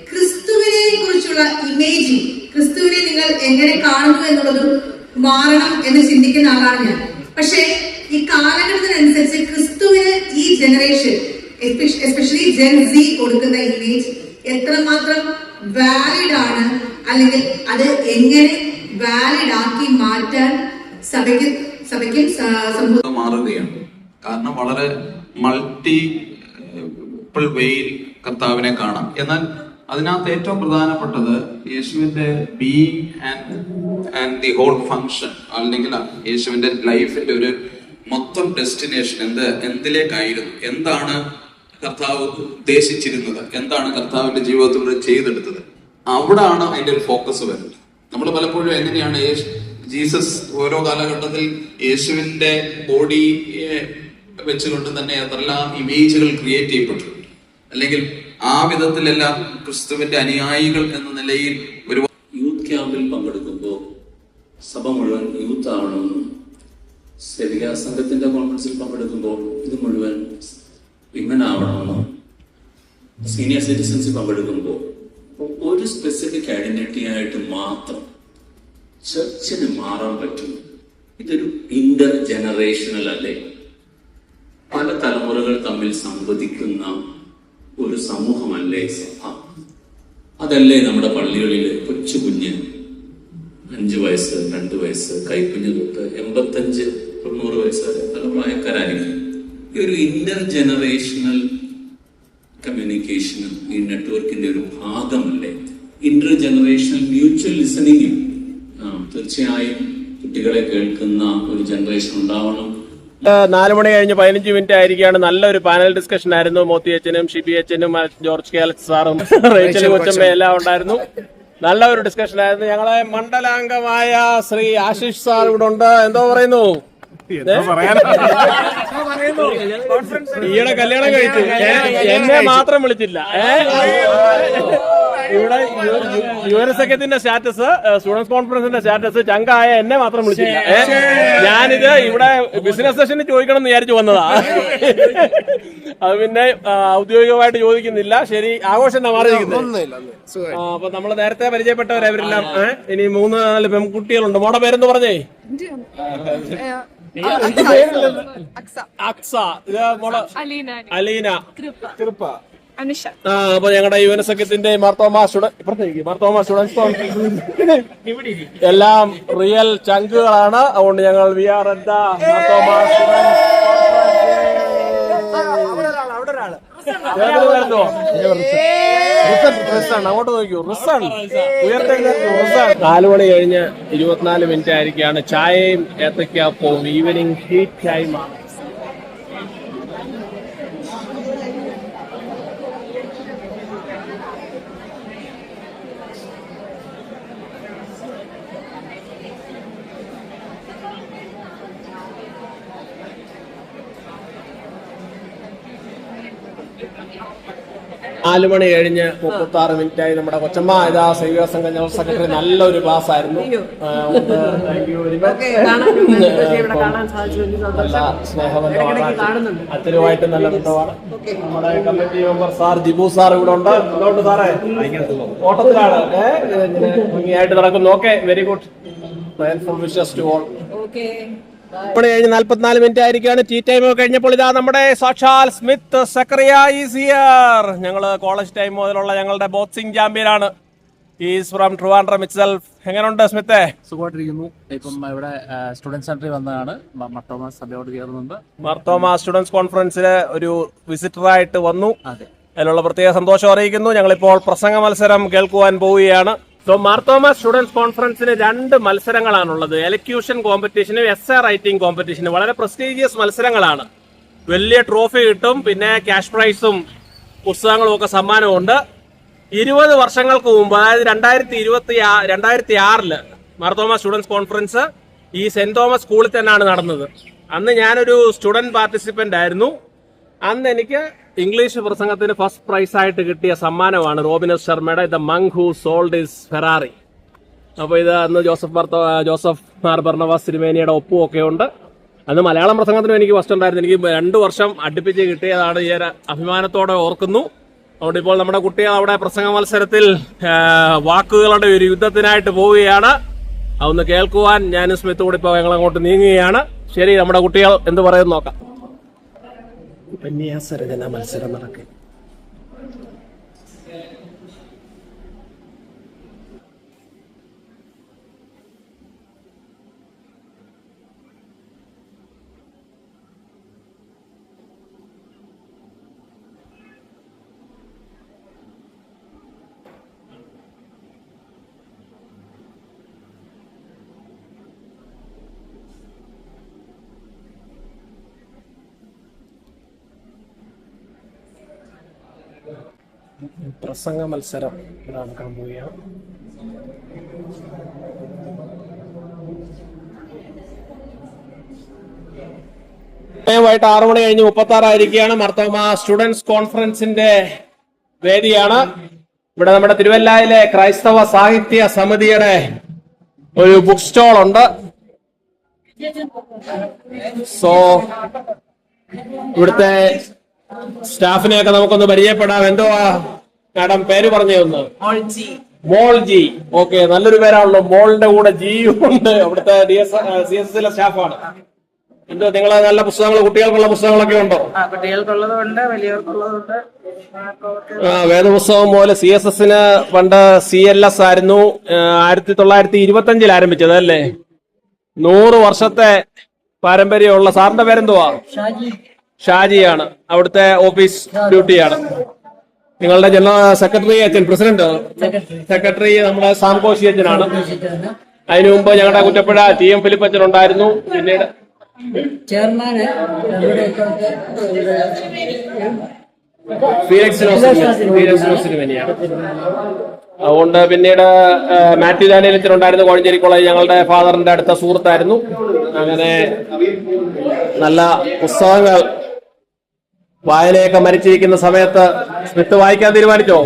ക്രിസ്തുവിനെ കുറിച്ചുള്ള ഇമേജിങ്, ക്രിസ്തുവിനെ നിങ്ങൾ എങ്ങനെ കാണുന്നു എന്നുള്ളതും മാറണം എന്ന് ചിന്തിക്കുന്ന ആളാണ് ഞാൻ. പക്ഷെ ഈ കാലഘട്ടത്തിനനുസരിച്ച് ക്രിസ്തുവിന് ഈ ജനറേഷൻ എസ്പെഷ്യലി ജെൻ സി കൊടുക്കുന്ന ഇമേജ് എത്രമാത്രം വാലിഡ് ആണ്, അല്ലെങ്കിൽ അത് എങ്ങനെ വാലിഡ് ആക്കി മാറ്റാൻ സഭയ്ക്ക് മാറുകയാണ്. കാരണം വളരെ മൾട്ടിപ്പിൾ വേയിൽ കർത്താവിനെ കാണാം. എന്നാൽ അതിനകത്ത് ഏറ്റവും പ്രധാനപ്പെട്ടത് യേശുവിന്റെ being and the whole function, അല്ലെങ്കിൽ യേശുവിന്റെ ലൈഫിന്റെ ഒരു മൊത്തം ഡെസ്റ്റിനേഷൻ എന്തിലേക്കായിരുന്നു, എന്താണ് കർത്താവ് ഉദ്ദേശിച്ചിരുന്നത്, എന്താണ് കർത്താവിന്റെ ജീവിതത്തിലൂടെ ചെയ്തെടുത്തത്, അവിടാണ് അതിന്റെ ഒരു ഫോക്കസ് വരുന്നത്. നമ്മൾ പലപ്പോഴും എങ്ങനെയാണ് ജീസസ് ഓരോ കാലഘട്ടത്തിൽ യേശുവിന്റെ ബോഡിയെ വെച്ചുകൊണ്ട് തന്നെ അതെല്ലാം ഇമേജുകൾ ക്രിയേറ്റ് ചെയ്യപ്പെട്ടിട്ടുണ്ട്. അല്ലെങ്കിൽ ആ വിധത്തിലെല്ലാം ക്രിസ്തുവിന്റെ അനുയായികൾ എന്ന നിലയിൽ ഒരു യൂത്ത് ക്യാമ്പിൽ പങ്കെടുക്കുമ്പോൾ സഭ മുഴുവൻ യൂത്ത് ആവണമെന്നും, സെവിക സംഘത്തിന്റെ കോൺഫറൻസിൽ പങ്കെടുക്കുമ്പോൾ ഇത് മുഴുവൻ വിമൻ ആവണമെന്നും, സീനിയർ സിറ്റിസൺസിൽ പങ്കെടുക്കുമ്പോൾ ഒരു സ്പെസിഫിക് ഐഡന്റിറ്റി ആയിട്ട് മാത്രം ചർച്ചിന് മാറാൻ പറ്റും. ഇതൊരു ഇന്റർ ജനറേഷണൽ അല്ലേ? പല തലമുറകൾ തമ്മിൽ സംവദിക്കുന്ന ഒരു സമൂഹമല്ലേ സഭ? അതല്ലേ നമ്മുടെ പള്ളികളിൽ കൊച്ചു കുഞ്ഞ് 5 വയസ്സ് 2 വയസ്സ് കൈക്കുഞ്ഞ് തൊട്ട് 85 ഇപ്പോൾ 100 വയസ്സ് വരെ നല്ല പ്രായക്കാരായിരിക്കും. ഈ ഒരു ഇന്റർ ജനറേഷണൽ കമ്മ്യൂണിക്കേഷനും ഈ നെറ്റ്വർക്കിന്റെ ഒരു ഭാഗമല്ലേ ഇന്റർ ജനറേഷണൽ മ്യൂച്വൽ ലിസണിങ്ങും? തീർച്ചയായും കുട്ടികളെ കേൾക്കുന്ന ഒരു ജനറേഷൻ ഉണ്ടാവണം. 4 മണി കഴിഞ്ഞ് 15 മിനിറ്റ് ആയിരിക്കുകയാണ്. നല്ലൊരു പാനൽ ഡിസ്കഷൻ ആയിരുന്നു. മോത്തി അച്ഛനും ഷിബി അച്ഛനും ജോർജ് കേലക്സ് സാറും റേച്ചൽ കൊച്ചമ്മയും എല്ലാം ഉണ്ടായിരുന്നു. നല്ല ഒരു ഡിസ്കഷൻ ആയിരുന്നു. ഞങ്ങളെ മണ്ഡലാംഗമായ ശ്രീ ആശിഷ് സാർ ഇവിടെ ഉണ്ട്. എന്തോ പറയുന്നു? ഈയിടെ കല്യാണം കഴിച്ചു, എന്നെ മാത്രം വിളിച്ചില്ല. ഇവിടെ യുവനസഖ്യത്തിന്റെ സ്റ്റാറ്റസ്, സ്റ്റുഡൻസ് കോൺഫറൻസിന്റെ സ്റ്റാറ്റസ് ചങ്കായ എന്നെ മാത്രം വിളിച്ചില്ല. ഞാനിത് ഇവിടെ ബിസിനസ് സെഷന് ചോദിക്കണം എന്ന് വിചാരിച്ചു വന്നതാ. അത് പിന്നെ ഔദ്യോഗികമായിട്ട് ചോദിക്കുന്നില്ല. ശരി, ആഘോഷം മാറിയിരിക്കുന്നത്. അപ്പൊ നമ്മൾ നേരത്തെ പരിചയപ്പെട്ടവരവരെല്ലാം. ഇനി 3-4 പെൺകുട്ടികളുണ്ട്. മോടെ പേരെന്ന് പറഞ്ഞേ? അക്സ. ഇത് മോള് അലീന. അപ്പൊ ഞങ്ങളുടെ യുവനസഖ്യത്തിന്റെ മാർത്തോമാ സ്റ്റുഡൻസ് എല്ലാം റിയൽ ചങ്കുകളാണ്. അതുകൊണ്ട് ഞങ്ങൾ we are at the Marthoma അങ്ങോട്ട് നോക്കൂ. റിസൺ 4 മണി കഴിഞ്ഞ് 24 മിനിറ്റ് ആയിരിക്കുകയാണ്. ചായയും ഏത്തയ്ക്കാപ്പവും ഈവനിങ് ഹീറ്റ് ടൈമാണ്. നാല് മണി കഴിഞ്ഞ് 36 മിനിറ്റായി. നമ്മുടെ കൊച്ചമ്മ ഇതാ സേവ്യ സംഘം ജനറൽ സെക്രട്ടറി. നല്ലൊരു ക്ലാസ് ആയിരുന്നു. നല്ല സ്നേഹബന്ധമാണ്, അച്ഛനുമായിട്ട് നല്ല ബന്ധമാണ്. നമ്മുടെ committee member sir Jibu sir ഇവിടെ ഉണ്ട്. അതുകൊണ്ട് സാറേ ഓട്ടത്തിലാണ്, ഭംഗിയായിട്ട് നടക്കുന്നു. Okay, very good. Wishes to all. കഴിഞ്ഞ് 44 മിനിറ്റ് ആയിരിക്കാണ്. ടീ ടൈം കഴിഞ്ഞപ്പോൾ ഇതാ നമ്മുടെ സാക്ഷാൽ സ്മിത്ത് സക്കറിയ ഈസ് ഹിയർ. ഞങ്ങള് കോളേജ് ടൈം മുതലുള്ള ഞങ്ങളുടെ ബോക്സിംഗ് ചാമ്പ്യനാണ്. Is from Trivandrum itself. എങ്ങനെയുണ്ട് സ്മിത്തെ? സുഖമായിട്ടിരിക്കുന്നു. ഇപ്പം ഇവിടെ സ്റ്റുഡൻറ് സെന്ററിൽ വന്നതാണ്. മർത്തോമ സഭയോട് ചേർന്നുണ്ട്. മർത്തോമ സ്റ്റുഡൻസ് കോൺഫറൻസില് ഒരു വിസിറ്ററായിട്ട് വന്നു. അതിലുള്ള പ്രത്യേക സന്തോഷം അറിയിക്കുന്നു. ഞങ്ങളിപ്പോൾ പ്രസംഗ മത്സരം കേൾക്കുവാൻ പോവുകയാണ്. സോ മാർത്തോമ സ്റ്റുഡൻസ് കോൺഫറൻസിന് 2 മത്സരങ്ങളാണുള്ളത്. എലക്യൂഷൻ കോമ്പറ്റീഷനും എസ്സേ റൈറ്റിംഗ് കോമ്പറ്റീഷനും. വളരെ പ്രസ്റ്റീജിയസ് മത്സരങ്ങളാണ്. വലിയ ട്രോഫി കിട്ടും, പിന്നെ ക്യാഷ് പ്രൈസും പുസ്തകങ്ങളും ഒക്കെ സമ്മാനമുണ്ട്. 20 വർഷങ്ങൾക്ക് മുമ്പ്, അതായത് 2006 മാർത്തോമ സ്റ്റുഡൻസ് കോൺഫറൻസ് ഈ സെന്റ് തോമസ് സ്കൂളിൽ തന്നെയാണ് നടന്നത്. അന്ന് ഞാനൊരു സ്റ്റുഡന്റ് പാർട്ടിസിപ്പന്റ് ആയിരുന്നു. അന്ന് എനിക്ക് ഇംഗ്ലീഷ് പ്രസംഗത്തിന് ഫസ്റ്റ് പ്രൈസ് ആയിട്ട് കിട്ടിയ സമ്മാനമാണ് റോബിനസ് ശർമ്മയുടെ the Munk who sold his Ferrari. അപ്പോൾ ഇത് അന്ന് ജോസഫ് മാർ ബർണബാസ് തിരുമേനിയുടെ ഒപ്പും ഒക്കെ ഉണ്ട്. അന്ന് മലയാളം പ്രസംഗത്തിനും എനിക്ക് ഫസ്റ്റ് ഉണ്ടായിരുന്നു. എനിക്ക് 2 വർഷം അടുപ്പിച്ച് കിട്ടിയതാണ്. ഈ അഭിമാനത്തോടെ ഓർക്കുന്നു. അതുകൊണ്ട് ഇപ്പോൾ നമ്മുടെ കുട്ടികൾ അവിടെ പ്രസംഗ മത്സരത്തിൽ വാക്കുകളുടെ ഒരു യുദ്ധത്തിനായിട്ട് പോവുകയാണ്. അതൊന്ന് കേൾക്കുവാൻ ഞാനും സ്മിത്ത് കൂടി ഇപ്പോൾ ഞങ്ങളങ്ങോട്ട് നീങ്ങുകയാണ്. ശരി, നമ്മുടെ കുട്ടികൾ എന്ത് പറയുന്നു നോക്കാം. ഉപന്യാസരചന മത്സരം നടക്കും. പ്രസംഗ മത്സരം നടക്കാൻ പോവുകയാണ്. വൈകിട്ട് 6 മണി കഴിഞ്ഞ് 36 ആയിരിക്കുകയാണ്. മാർത്തോമ സ്റ്റുഡൻസ് കോൺഫറൻസിന്റെ വേദിയാണ്. ഇവിടെ നമ്മുടെ തിരുവല്ലയിലെ ക്രൈസ്തവ സാഹിത്യ സമിതിയുടെ ഒരു ബുക്ക് സ്റ്റോൾ ഉണ്ട്. സോ ഇവിടുത്തെ സ്റ്റാഫിനെയൊക്കെ നമുക്കൊന്ന് പരിചയപ്പെടാം. എന്തോ മാഡം പേര് പറഞ്ഞേ ഒന്ന്? മോൾ ജി. ഓക്കെ, നല്ലൊരു പേരാണല്ലോ. മോളിന്റെ കൂടെ ജിയും ഉണ്ട്. അവിടുത്തെ CSSലെ സ്റ്റാഫാണ്. എന്തോ നിങ്ങൾ നല്ല പുസ്തകങ്ങൾ, കുട്ടികൾക്കുള്ള പുസ്തകങ്ങളൊക്കെ ഉണ്ടോ? കുട്ടികൾക്കുള്ളതുണ്ട്, വലിയവർക്കുള്ളതുണ്ട്. വേദപുസ്തകം പോലെ CSSന് പണ്ട് CLS ആയിരുന്നു. 1925 ആരംഭിച്ചത് അല്ലേ? 100 വർഷത്തെ പാരമ്പര്യമുള്ള. സാറിന്റെ പേരെന്തുവാ? ഷാജിയാണ്. അവിടുത്തെ ഓഫീസ് ഡ്യൂട്ടിയാണ്. നിങ്ങളുടെ ജനറൽ സെക്രട്ടറി അച്ഛൻ, പ്രസിഡന്റ് സെക്രട്ടറി നമ്മുടെ സാംകോശി അച്ഛനാണ്. അതിനു മുമ്പ് ഞങ്ങളുടെ കുറ്റപ്പുഴ TM ഫിലിപ്പ് അച്ഛൻ ഉണ്ടായിരുന്നു. പിന്നീട് ഫീലക്സ് വേനിയാണ്. അതുകൊണ്ട് പിന്നീട് മാത്യു ദാനിയേൽ അച്ഛൻ ഉണ്ടായിരുന്നു. കോഴഞ്ചേരി കോളേജ് ഞങ്ങളുടെ ഫാദറിന്റെ അടുത്ത സുഹൃത്തായിരുന്നു. അങ്ങനെ നല്ല പുസ്തകങ്ങൾ വായനയൊക്കെ മരിച്ചിരിക്കുന്ന സമയത്ത് സ്മിത്ത് വായിക്കാൻ തീരുമാനിച്ചോ?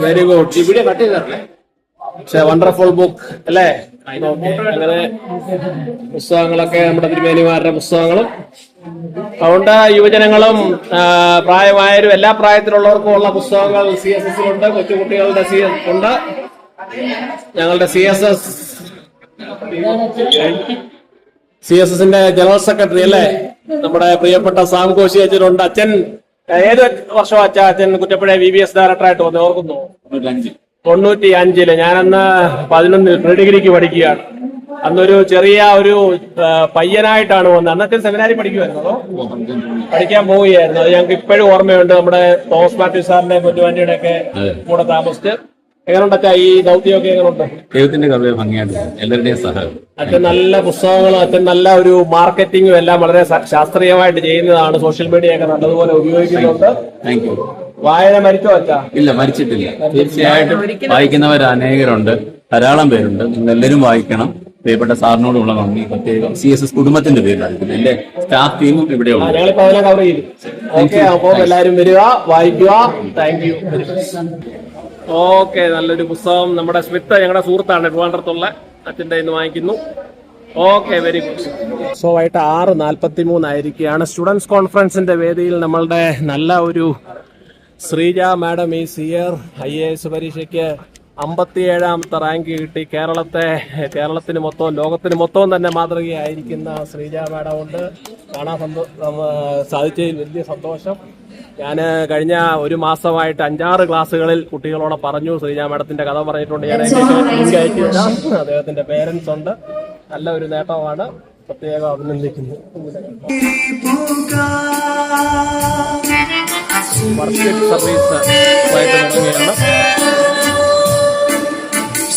Very good. ഇവിടെ കട്ട് ചെയ്തല്ലേ? പക്ഷെ വണ്ടർഫുൾ ബുക്ക് അല്ലേ? അങ്ങനെ പുസ്തകങ്ങളൊക്കെ നമ്മുടെ തിരുമേനിമാരുടെ പുസ്തകങ്ങളും. അതുകൊണ്ട് യുവജനങ്ങളും പ്രായമായവരും എല്ലാ പ്രായത്തിലുള്ളവർക്കും ഉള്ള പുസ്തകങ്ങൾ CSSലുണ്ട്. കൊച്ചുകുട്ടികളുടെ CS ഉണ്ട്. ഞങ്ങളുടെ CSSന്റെ ജനറൽ സെക്രട്ടറി അല്ലേ, നമ്മുടെ പ്രിയപ്പെട്ട സാംകോശി അച്ഛനുണ്ട്. അച്ഛൻ ഏത് വർഷം അച്ഛൻ കുറ്റപ്പുഴ VBS ഡയറക്ടറായിട്ട് വന്നു ഓർക്കുന്നു? 95. ഞാനന്ന് 11 പ്രീഡിഗ്രിക്ക് പഠിക്കുകയാണ്. അന്നൊരു ചെറിയ ഒരു പയ്യനായിട്ടാണ് വന്നത്. അന്നത്തെ സെമിനാരി പഠിക്കുമായിരുന്നോ? പഠിക്കാൻ പോവുകയായിരുന്നു. അത് ഞങ്ങൾക്ക് ഇപ്പോഴും ഓർമ്മയുണ്ട്. നമ്മുടെ തോമസ് മാത്യു സാറിന്റെ കൊച്ചുവാന്റിയുടെ ഒക്കെ കൂടെ താമസിച്ച്. എങ്ങനെയുണ്ടച്ചാ ഈ ദൗത്യമൊക്കെ എങ്ങനെയുണ്ട്? ദൈവത്തിന്റെ കൃപ ഭംഗിയായിട്ട് എല്ലാവരുടെയും സഹായം. അച്ഛൻ നല്ല പുസ്തകങ്ങളും അച്ഛൻ നല്ല ഒരു മാർക്കറ്റിംഗും എല്ലാം വളരെ ശാസ്ത്രീയമായിട്ട് ചെയ്യുന്നതാണ്. സോഷ്യൽ മീഡിയ ഒക്കെ നല്ലതുപോലെ ഉപയോഗിക്കുന്നുണ്ട്. Thank you. വായന മരിച്ചോ അച്ഛാ? ഇല്ല, മരിച്ചിട്ടില്ല. തീർച്ചയായിട്ടും വായിക്കുന്നവർ അനേകരുണ്ട്, ധാരാളം പേരുണ്ട്. നിങ്ങൾ എല്ലാവരും വായിക്കണം. പ്രിയപ്പെട്ട സാറിനോടുള്ള നന്ദി പ്രത്യേകം CSS കുടുംബത്തിന്റെ പേരിലായിരിക്കും. എന്റെ സ്റ്റാഫ് ടീമും ഇവിടെ ഉണ്ട്. ഞങ്ങളിപ്പോ അതിനെ കവർ ചെയ്തു. ഓക്കെ, അപ്പോൾ എല്ലാവരും വരിക, വായിക്കുക. Thank you. ഓക്കെ, നല്ലൊരു പുസ്തകം നമ്മുടെ സ്മിത്ത് ഞങ്ങളുടെ സുഹൃത്താണ് ട്രിവാൻഡ്രത്തുള്ള അച്ഛൻ്റെ ഇന്ന് വാങ്ങിക്കുന്നു. Okay, very good. സോ വൈകിട്ട് 6:43 ആയിരിക്കുകയാണ്. സ്റ്റുഡൻസ് കോൺഫറൻസിന്റെ വേദിയിൽ നമ്മളുടെ നല്ല ഒരു ശ്രീജ മാഡം ഈ സിയർ IAS പരീക്ഷയ്ക്ക് 57ാമത്തെ റാങ്ക് കിട്ടി. കേരളത്തിന് മൊത്തം ലോകത്തിന് മൊത്തവും തന്നെ മാതൃകയായിരിക്കുന്ന ശ്രീജ മാഡം കൊണ്ട് കാണാൻ സാധിച്ചതിൽ വലിയ സന്തോഷം. ഞാൻ കഴിഞ്ഞ ഒരു മാസമായിട്ട് 5-6 ക്ലാസ്സുകളിൽ കുട്ടികളോട് പറഞ്ഞു. ശ്രീജ മാഡത്തിന്റെ കഥ പറഞ്ഞിട്ടുണ്ട്. ഞാൻ അദ്ദേഹത്തിന്റെ പേരൻസ് ഉണ്ട്. നല്ല ഒരു നേട്ടമാണ്. പ്രത്യേകം അഭിനന്ദിക്കുന്നു. സർവീസ് ആയിട്ട് തുടങ്ങിയാണ്.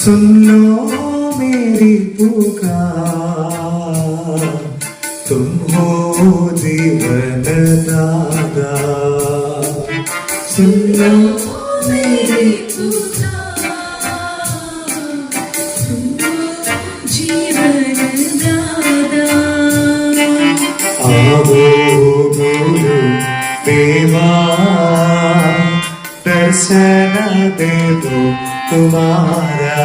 सुनो मेरी पुकार, तुम हो जीवन दाता. सुनो मेरी पुकार, तुम हो जीवन दाता. आओ गुरु देवा, दर्शन दे दो तुम्हारा.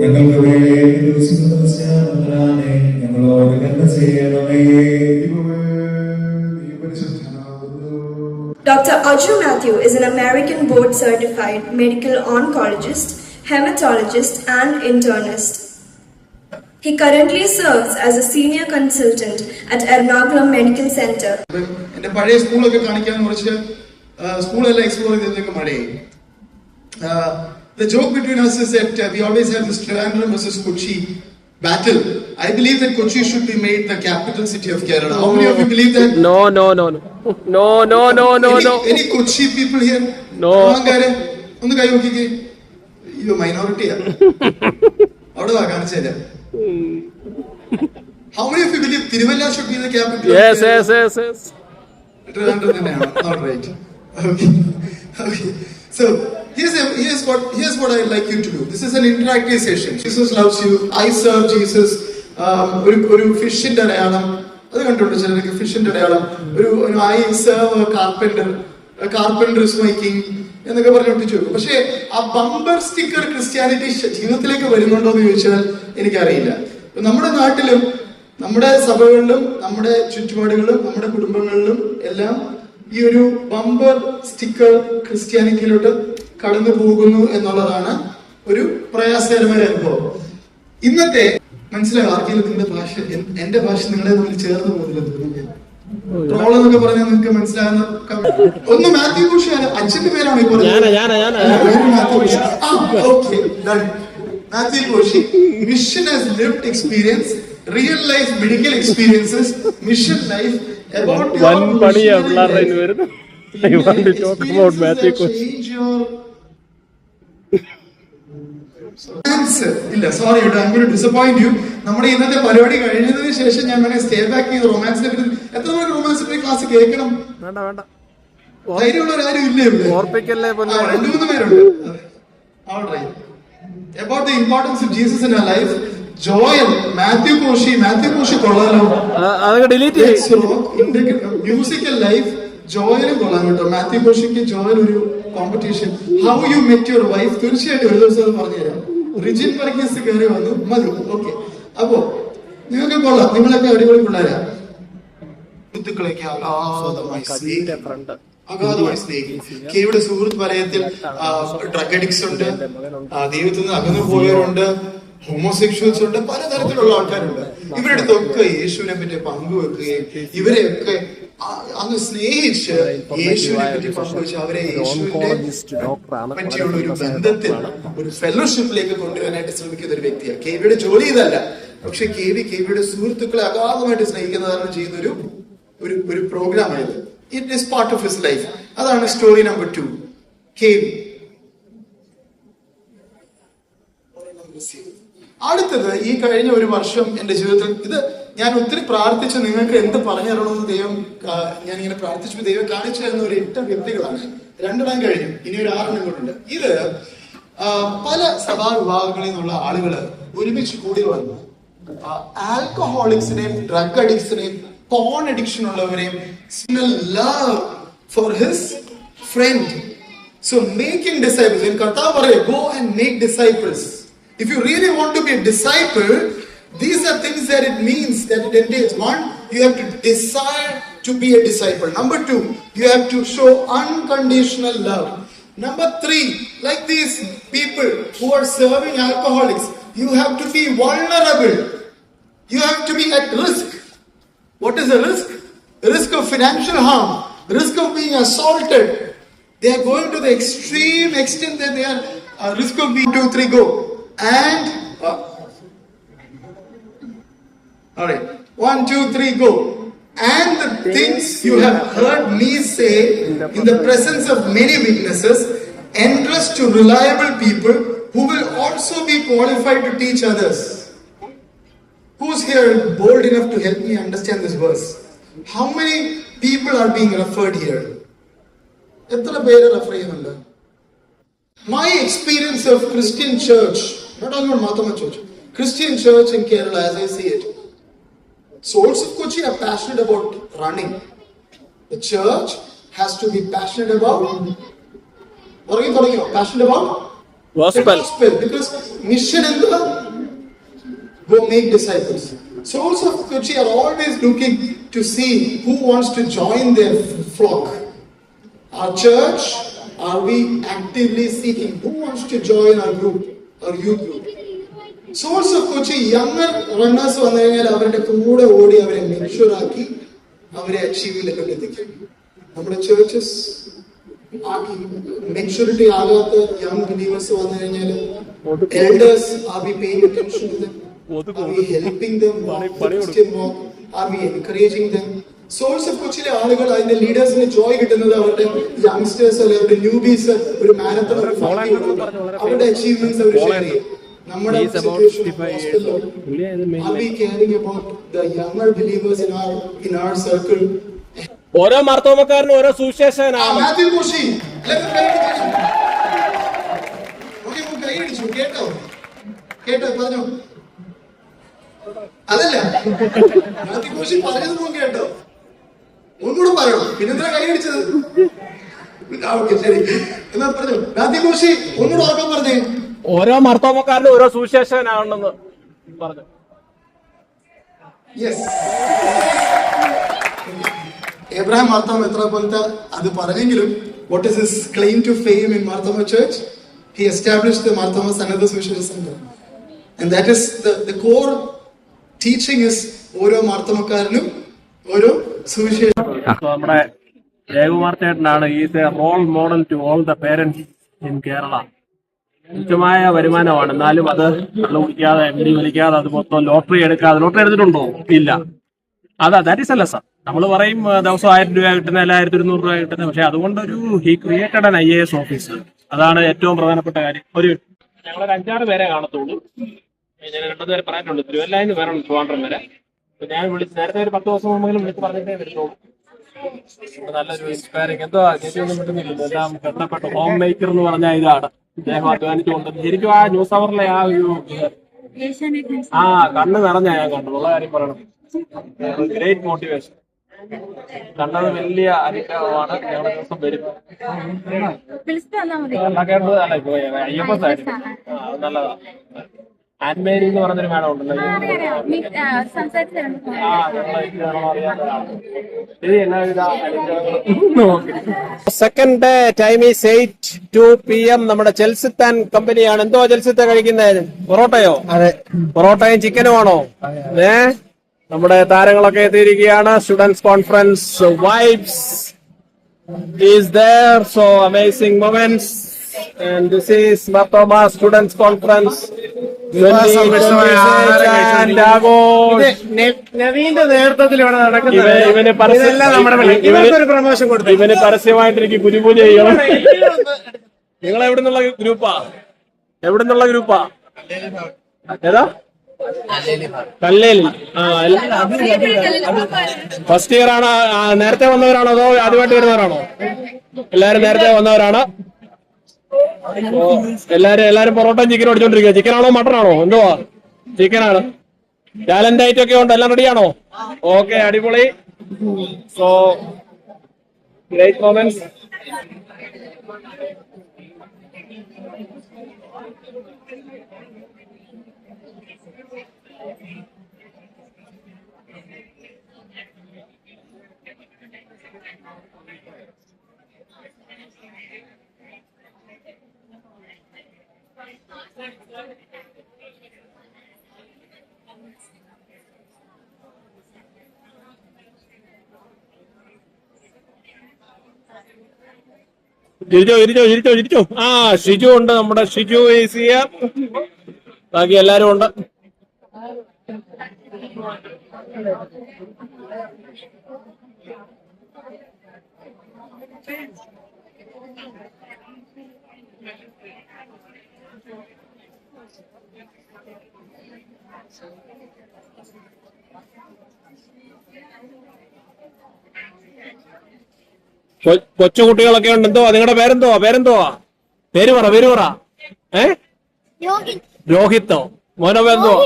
ഞങ്ങൾക്ക് ഞങ്ങളോട് ചെയ്യണമേ. ഞങ്ങളോട് ചെയ്യണമേ. Dr. Arjun Matthew is an American board-certified medical oncologist, hematologist, and internist. He currently serves as a senior consultant at Ernakulam Medical Center. എൻ്റെ പഴയ സ്കൂളൊക്കെ കാണിക്കാൻ കുറച്ച് സ്കൂളെല്ലാം എക്സ്പ്ലോർ ചെയ്തതൊക്കെ മഴയായി. The joke between us is that we always have this Trivandrum versus Kochi battle. I believe that Kochi should be made the capital city of Kerala. How many of you believe that? No. Any Kochi people here? No. ഒന്ന് കൈ നോക്കിക്കേ. അയ്യോ, മൈനോറിറ്റിയാ. അവിടെ വാ കാണിച്ചു തരാം. How many of you believe Tiruvalla should be the capital? Yes. Trivandrum തന്നെയാണ്. Not right. Okay. So here's what I'd like you to do. This is an interactive session. Jesus loves you. I serve Jesus. ഒരു ഫിഷിന്റെ അടയാളം അത് കണ്ടുണ്ട് ചിലർക്ക്. ഫിഷിന്റെ അടയാളം ഒരു I serve a carpenter is making എന്നൊക്കെ പറഞ്ഞ് ഒട്ടിച്ചു വെക്കും. പക്ഷേ ആ ബമ്പർ സ്റ്റിക്കർ ക്രിസ്ത്യാനിറ്റി ജീവിതത്തിലേക്ക് വരുന്നുണ്ടോ എന്ന് ചോദിച്ചാൽ എനിക്കറിയില്ല. നമ്മുടെ നാട്ടിലും നമ്മുടെ സഭകളിലും നമ്മുടെ ചുറ്റുപാടുകളിലും നമ്മുടെ കുടുംബങ്ങളിലും എല്ലാം ഈ ഒരു ബമ്പർ സ്റ്റിക്കർ ക്രിസ്ത്യാനിറ്റിയിലോട്ട് കടന്നു പോകുന്നു എന്നുള്ളതാണ് ഒരു പ്രയാസകരമായ അനുഭവം. ഇന്നത്തെ മനസ്സിലായി ആർക്കെങ്കിലും നിങ്ങളുടെ ഭാഷ എന്റെ ഭാഷ നിങ്ങളെ തമ്മിൽ ചേർന്ന് പോകുന്നില്ല തോന്നുന്നു. ട്രോൾ എന്നൊക്കെ പറഞ്ഞാൽ നിങ്ങൾക്ക് മനസ്സിലാകുന്ന ഒന്ന് മാത്യു കോശിയാണ്. അച്ഛന്റെ പേരാണ് ഈ പറഞ്ഞത്. Mathew Koshy mission has lived experience, real life medical experiences, mission life about ഇല്ല, sorry I am going to disappoint you. നമ്മുടെ ഇന്നത്തെ പരിപാടി കഴിഞ്ഞതിന് ശേഷം ഞാൻ വേണേ സ്റ്റേ ബാക്ക് ചെയ്ത് റൊമാൻസിനെ പറ്റി എത്ര പേർക്ക് റൊമാൻസിന്റെ ക്ലാസ് കേൾക്കണം? ധൈര്യമുള്ളവരാരും ഇല്ലേ ഇവിടെ? 2-3 പേരുണ്ട്. About the importance of Jesus in our life, Joel, Matthew Koshi കൊള്ളാലോ. മ്യൂസിക്കൽ ലൈഫ് ജോയലും കൊള്ളാൻ കേട്ടോ. മാത്യു കോഷിക്ക് ജോയൽ ഒരു competition, how you met your wife, തീർച്ചയായിട്ടും ഒരു ദിവസം അത് പറഞ്ഞുതരാം. റിജിൻ വർഗീസ് കയറി വന്നു, മതി. ഓക്കെ, അപ്പോ നിങ്ങൾക്ക് കൊള്ളാം, നിങ്ങളൊക്കെ അടിപൊളി പിള്ളേരാ. സുഹൃത്തുക്കളൊക്കെ അഗാധമായി സ്നേഹിക്കും. കെയുടെ സുഹൃത്ത് വലയത്തിൽ ഡ്രഗ് അഡിക്ട്സ് ഉണ്ട്, ദൈവത്തിൽ നിന്ന് അകന്നു പോയവരുണ്ട്, ഹോമോസെക്ഷൽസ് ഉണ്ട്, പലതരത്തിലുള്ള ആൾക്കാരുണ്ട്. ഇവരുടെ അടുത്തൊക്കെ യേശുവിനെ പറ്റി പങ്കുവെക്കുകയും ഇവരെയൊക്കെ അങ്ങ് സ്നേഹിച്ച് യേശുവിനെ പറ്റി പങ്കുവെച്ച് അവരെ യേശുവിന്റെ പറ്റിയുള്ള ഒരു ബന്ധത്തിൽ ഒരു ഫെലോഷിപ്പിലേക്ക് കൊണ്ടുവരാനായിട്ട് ശ്രമിക്കുന്ന ഒരു വ്യക്തിയാണ്. കെവിയുടെ ജോലി ഇതല്ല, പക്ഷെ കെവിയുടെ സുഹൃത്തുക്കളെ അഗാധമായിട്ട് സ്നേഹിക്കുന്നതാണ് ചെയ്യുന്ന ഒരു പ്രോഗ്രാമായത്. It is part of his life. അതാണ് സ്റ്റോറി നമ്പർ 2, കെവി. അടുത്തത്, ഈ കഴിഞ്ഞ ഒരു വർഷം എന്റെ ജീവിതത്തിൽ ഇത് ഞാൻ ഒത്തിരി പ്രാർത്ഥിച്ച് നിങ്ങൾക്ക് എന്ത് പറഞ്ഞു തരണമെന്ന് ദൈവം, ഞാൻ ഇങ്ങനെ പ്രാർത്ഥിച്ചു ദൈവം കാണിച്ചു തരുന്ന ഒരു 8 വ്യക്തികളാണ്. 2 കഴിഞ്ഞു, ഇനി ഒരു 6 കൂടെ. ഇത് പല സഭാവിഭാഗങ്ങളിൽ നിന്നുള്ള ആളുകൾ ഒരുമിച്ച് കൂടി വന്നു ആൽക്കഹോളിക്സിനെയും ഡ്രഗ് അഡിക്ട്സിനെയും porn addiction ഉള്ളവരെയും love for his friend. So making disciples, in Karta paraya, go and make disciples. If you really want to be a disciple, these are things that it means, that it entails. 1, you have to desire to be a disciple. Number 2, you have to show unconditional love. Number 3, like these people who are serving alcoholics, you have to be vulnerable. You have to be at risk. What is the risk? Risk of financial harm, risk of being assaulted. They are going to the extreme extent that they are risk of being 2, 3, go. And all right, 1, 2, 3, go. And the things you have heard me say in the presence of many witnesses, entrust to reliable people who will also be qualified to teach others. Who's here bold enough to help me understand this verse? How many people are being referred here? എത്ര പേര് refer ചെയ്യുന്നുണ്ട്? My experience of Christian church, not talking about Mahatma Church, Christian church in Kerala as I see it, Souls of Kochi are passionate about running. The church has to be passionate about passionate about gospel, because mission and go make disciples. Souls of Kochi are always looking to see who wants to join their flock. Our church, are we actively seeking who wants to join our group, our youth group? Souls of Kochi younger runners വന്നു കഴിഞ്ഞാൽ അവരുടെ കൂടെ ഓടി അവരെ മെൻഷൂർ ആക്കി അവരെ അച്ചീവിലേക്ക് എത്തിക്കും. നമ്മുടെ ചേർച്ചസ് മെച്യൂരിറ്റി ആകാത്ത യങ് ബിലീവേഴ്സ് വന്നു കഴിഞ്ഞാൽ elders, are we paying attention to them? Are we helping them walk the Christian walk? Are we encouraging them? Souls of Kochi ആളുകൾ അതിന്റെ ലീഡേഴ്സിന് ജോയ് കിട്ടുന്നത് അവരുടെ യങ്സ്റ്റേഴ്സ് അല്ലെങ്കിൽ അവരുടെ ന്യൂബീസ് ഒരു മാരത്തൺ അവരുടെ അച്ചീവ്മെന്റ്സ് അവർ ഷെയർ ചെയ്യും. നമ്മുടെ are we caring about the younger believers in our circle? ഓരോ മാർത്തോമക്കാരനും ഓരോ സുവിശേഷകനാണ്. മാത്യു കോശി കേട്ടോ പറഞ്ഞു അതല്ല മാത്യു കോശി പറഞ്ഞത് നോക്കി കേട്ടോ, ഒന്നുകൂടെ പറയണം. പിന്നെന്താ കൈയടിച്ചത്? ഓക്കെ ശരി, എന്നാ പറഞ്ഞു മാത്യു കോശി ഒന്നുകൂടെ ഉറക്കം പറഞ്ഞേ. ഓരോ മാർത്തോമക്കാരനും ഓരോ സുവിശേഷകനാണെന്ന് പറഞ്ഞു. യെസ്, എബ്രഹാം മാർത്തോമ എത്ര പോലത്തെ അത് പറഞ്ഞെങ്കിലും what is his claim to fame in Marthoma Church? He established the Marthoma Sanatha Suvisesha Center, and that is the core teaching is ഓരോ മാർത്തോമക്കാരനും ഓരോ സുവിശേഷം. നമ്മുടെ ജയകുമാർ ചേട്ടനാണ് is a role model to all the parents in Kerala. തുച്ഛമായ വരുമാനമാണ്, എന്നാലും അത് വെള്ളം കുടിക്കാതെ എണ്ണി വലിക്കാതെ അത് മൊത്തം ലോട്ടറി എടുക്കാതെ. ലോട്ടറി എടുത്തിട്ടുണ്ടോ? ഇല്ല. That is A lesson. നമ്മൾ പറയും ദിവസം 1000 രൂപ കിട്ടുന്ന, 1200 രൂപ കിട്ടുന്നത്. പക്ഷെ അതുകൊണ്ടൊരു he created an IAS officer. അതാണ് ഏറ്റവും പ്രധാനപ്പെട്ട കാര്യം. ഞങ്ങളൊരു 5-6 പേരെ കാണത്തുള്ളൂ. ഞാൻ 2 പേരെ പറഞ്ഞിട്ടുണ്ട്. തിരുവല്ലായിന്ന് വേണം ട്രിവാൻഡ്രം വരെ. ഞാൻ നേരത്തെ ഒരു 10 ദിവസം മുമ്പെങ്കിലും വിളിച്ച് പറഞ്ഞിട്ടേ വരുന്നുള്ളൂ. നല്ലൊരു ഇൻസ്പയറിംഗ്. എന്തോ ചേച്ചിയൊന്നും കിട്ടുന്നില്ല. എല്ലാം ബന്ധപ്പെട്ട ഹോം മേക്കർ എന്ന് പറഞ്ഞാൽ ഇതാണ്. അദ്ദേഹം അധ്വാനിച്ചുകൊണ്ട് ശരിക്കും ആ ന്യൂസ് അവറിലെ ആ ഒരു കണ്ണ് നിറഞ്ഞ ഞാൻ കണ്ടു. ഉള്ള കാര്യം പറയണം, ഗ്രേറ്റ് മോട്ടിവേഷൻ. കണ്ടത് വലിയ അനുഗ്രഹമാണ്. ഞങ്ങൾ ദിവസം വരും. അല്ല, ഇപ്പൊ IFS ആയിരിക്കും. അത് നല്ലതാണ്. ആൻമേരി എന്ന് പറഞ്ഞൊരു മേഡം ഉണ്ടല്ലോ. Second time is 8:02 PM. നമ്മുടെ ചെൽസിത്താൻ കമ്പനിയാണ്. എന്തോ ചെൽസിത്ത കഴിക്കുന്നത്? പൊറോട്ടയോ? അതെ, പൊറോട്ടയും ചിക്കനും ആണോ? നമ്മുടെ താരങ്ങളൊക്കെ എത്തിയിരിക്കുകയാണ്. Students conference vibes is there. So amazing moments. And this is Marthoma Students Conference 2026 നവീന്റെ നേതൃത്വത്തിൽ ഇവിടെ നടക്കുന്നത്. ഇവന് പരസ്യമായിട്ട് എനിക്ക് കുരുപൂജ ചെയ്യണം. നിങ്ങൾ എവിടെ നിന്നുള്ള ഗ്രൂപ്പാ? ഏതാ? കല്ലേലി. ഫസ്റ്റ് ഇയർ ആണ്. നേരത്തെ വന്നവരാണോ അതോ ആദ്യമായിട്ട് വരുന്നവരാണോ? എല്ലാരും നേരത്തെ വന്നവരാണ്. എല്ലാരും പൊറോട്ടയും ചിക്കനും അടിച്ചോണ്ടിരിക്കുക. ചിക്കനാണോ മട്ടനാണോ? എന്തുവാ? ചിക്കനാണ്. ടാലന്റ് ഐറ്റം ഒക്കെ ഉണ്ട്. എല്ലാം റെഡിയാണോ? ഓക്കെ, അടിപൊളി. So great moments. ഇരിച്ചോ. ഷിജു ഉണ്ട്. നമ്മുടെ ഷിജു ഈസ് ഹിയർ. ബാക്കി എല്ലാരും ഉണ്ട്. കൊച്ചുകുട്ടികളൊക്കെ ഉണ്ട്. എന്തോ നിങ്ങളുടെ പേരെന്തുവാ? പേര് പറ. രോഹിത്തോ? മോനോ എന്തുവാ?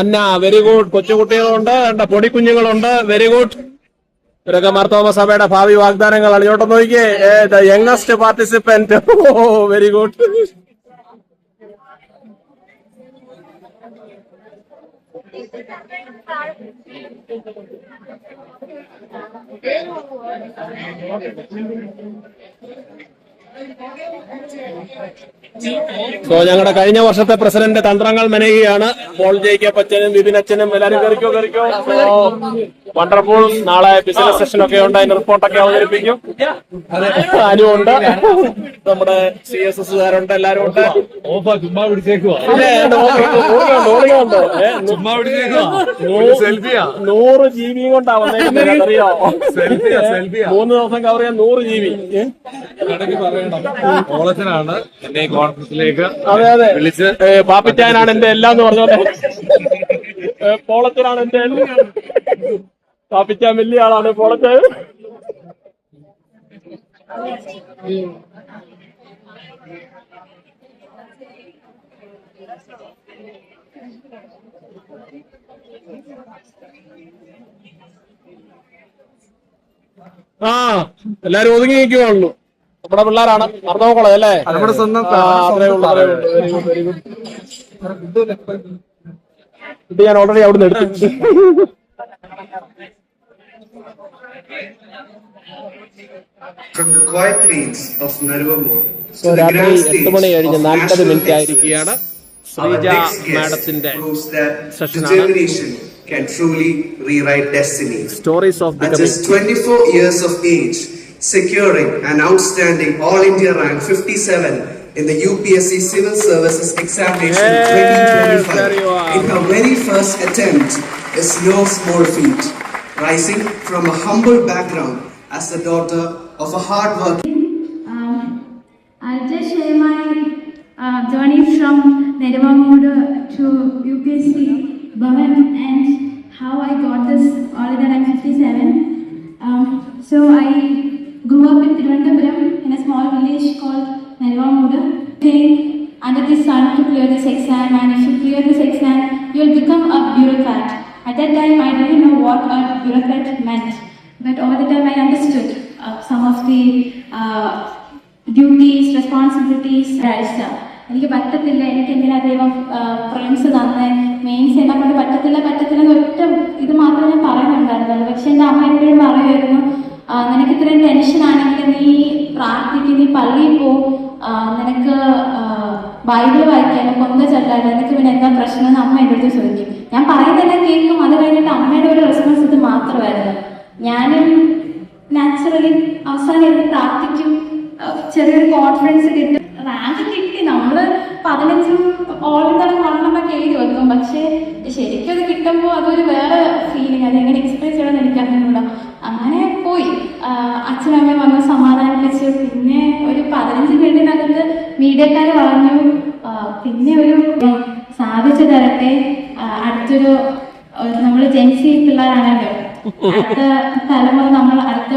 അന്ന. Very good. കൊച്ചുകുട്ടികളുണ്ട്, പൊടിക്കുഞ്ഞുങ്ങളുണ്ട്. Very good. ഇവരൊക്കെ മാർത്തോമ സഭയുടെ ഭാവി വാഗ്ദാനങ്ങളാണ്. ഇങ്ങോട്ട് നോക്കിയേ, the youngest participant. Very good. So ഞങ്ങളുടെ കഴിഞ്ഞ വർഷത്തെ പ്രസിഡന്റ് തന്ത്രങ്ങൾ മെനയുകയാണ്. പോൾ ജേക്കബ് അച്ഛനും വിപിൻ അച്ഛനും എല്ലാരും കയറിക്കോ. വണ്ടർഫുൾ. നാളെ ബിസിനസ് സെഷൻ ഒക്കെ ഉണ്ട്. അതിന്റെ റിപ്പോർട്ടൊക്കെ അവതരിപ്പിക്കും. അനുണ്ട്, നമ്മുടെ CSS കാരുണ്ട്, എല്ലാരും ഉണ്ട്. 100 GB കൊണ്ടാ വന്നേക്കുന്നത്. അറിയോ? 3 ദിവസം കവർ ചെയ്യാൻ 100 GB. ഓളത്തിനാണ് എന്നെ കോൺഫറൻസിലേക്ക് വിളിച്ച്. പാപ്പിറ്റാനാണ് എന്റെ എല്ലാം എന്ന് പറഞ്ഞോട്ടെ. പോളത്തിനാണ് എന്റെ എല്ലാം. പാപ്പിറ്റാൻ വലിയ ആളാണ്. പോളത്ത് എല്ലാരും ഒതുങ്ങി നിൽക്കുവാണല്ലോ. നമ്മുടെ പിള്ളേരാണ്. മറന്നോക്കോളെ അല്ലേ? നമ്മുടെ സ്വന്തം. അത്രേ ഉള്ളൂ. Very good. ഇത് ഞാൻ ഓൾറെഡി അവിടെ നിന്ന് എടുത്തു. From the quiet lanes of Narvamur So രാത്രി 8 മണി കഴിഞ്ഞ് 40 മിനിറ്റ് ആയിരിക്കുകയാണ്. ശ്രീജ മാഡത്തിന്റെ സെഷനാണ്. can truly rewrite destinies. Stories of At just 24 years of age, securing an outstanding All India rank 57 in the UPSC Civil Services Examination 2025 in her very first attempt is no small feat. Rising from a humble background as the daughter of a hard-working. I'll just share my journey from Narvamur to UPSC Bhavan and how I got this All India rank 57. So I grew up in Thiruvananthapuram in a small village called Narvamur. Paying under the sun to clear this exam, and if you clear this exam, you'll become a bureaucrat. At that time, I didn't know what a bureaucrat meant, but over the time I understood some of the duties, responsibilities. എനിക്ക് പറ്റത്തില്ല, എനിക്ക് എന്തിനാ ദൈവം friends തന്നെ mains എന്നെ കൊണ്ട് പറ്റത്തില്ല ഒറ്റ ഇത് മാത്രമേ ഞാൻ പറയുന്നുണ്ടായിരുന്നുള്ളൂ. പക്ഷെ എൻ്റെ അമ്മ എപ്പോഴും പറയുമായിരുന്നു, നിനക്ക് ഇത്രയും ടെൻഷൻ ആണെങ്കിൽ നീ പ്രാർത്ഥിക്കും, നീ പള്ളിയിൽ പോ, നിനക്ക് ബൈബിൾ വായിക്കാനോ കൊന്ത ചെല്ലാനോ, നിനക്ക് പിന്നെ എന്താ പ്രശ്നം എന്ന് അമ്മ എൻ്റെ അടുത്ത് ചോദിക്കും. ഞാൻ പറയുന്നതെല്ലാം കേൾക്കും. അത് കഴിഞ്ഞിട്ട് അമ്മയുടെ ഒരു റെസ്പോൺസ് ഇത് മാത്രമായിരുന്നു. ഞാനും നാച്ചുറലി അവസാനം ഇരുന്ന് പ്രാർത്ഥിക്കും, ചെറിയൊരു കോൺഫിഡൻസ് കിട്ടും, റാങ്ക് കിട്ടി. നമ്മള് 15 ഓൾ ഇന്ത്യ കാണണമെന്നൊക്കെ എഴുതി വെക്കും, പക്ഷേ ശരിക്കും അത് കിട്ടുമ്പോൾ അതൊരു വേറെ ഫീലിംഗ്. അതെങ്ങനെ എക്സ്പ്രസ് ചെയ്യണമെന്ന് എനിക്കറിഞ്ഞൂടാ. അങ്ങനെ പോയി. അച്ഛനമ്മ വന്ന് സമാധാനിപ്പിച്ച് പിന്നെ ഒരു 15 മിനിറ്റിനകത്ത് മീഡിയക്കാർ പറഞ്ഞു പിന്നെ ഒരു സാധിച്ചു തരട്ടെ. അടുത്തൊരു നമ്മൾ ജെൻസി പിള്ളേരാണല്ലോ, അടുത്ത തലമുറ, നമ്മൾ അടുത്ത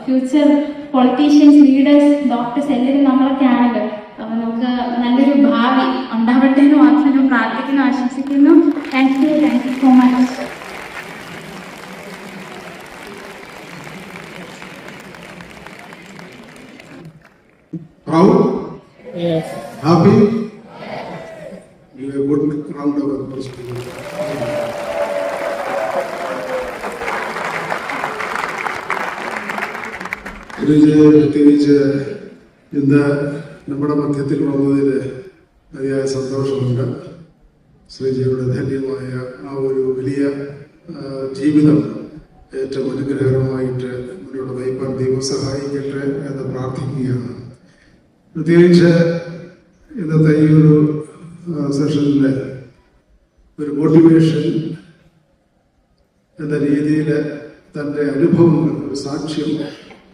ഫ്യൂച്ചർ പൊളിറ്റീഷ്യൻസ്, ലീഡേഴ്സ്, ഡോക്ടേഴ്സ് എല്ലാവരും നമ്മളൊക്കെ ആണല്ലോ. അപ്പൊ നമുക്ക് നല്ലൊരു ഭാവി ഉണ്ടാവട്ടെ എന്ന് മാത്രം പ്രാർത്ഥിക്കുന്നു, ആശംസിക്കുന്നു. Thank you so much. Proud? Yes. Happy? Give a good round of applause to you. പ്രത്യേകിച്ച് ഇന്ന് നമ്മുടെ മധ്യത്തിൽ വന്നതിൽ അതിയായ സന്തോഷമുണ്ട്. ശ്രീജിയുടെ ധന്യമായ ആ ഒരു വലിയ ജീവിതം ഏറ്റവും അനുഗ്രഹകരമായിട്ട് മുന്നോട്ട് നയിപ്പാൻ ദൈവം സഹായിക്കട്ടെ എന്ന് പ്രാർത്ഥിക്കുകയാണ്. പ്രത്യേകിച്ച് ഇന്നത്തെ ഈ ഒരു സെഷനിൽ ഒരു മോട്ടിവേഷൻ എന്ന രീതിയിൽ തൻ്റെ അനുഭവങ്ങൾ, ഒരു സാക്ഷ്യം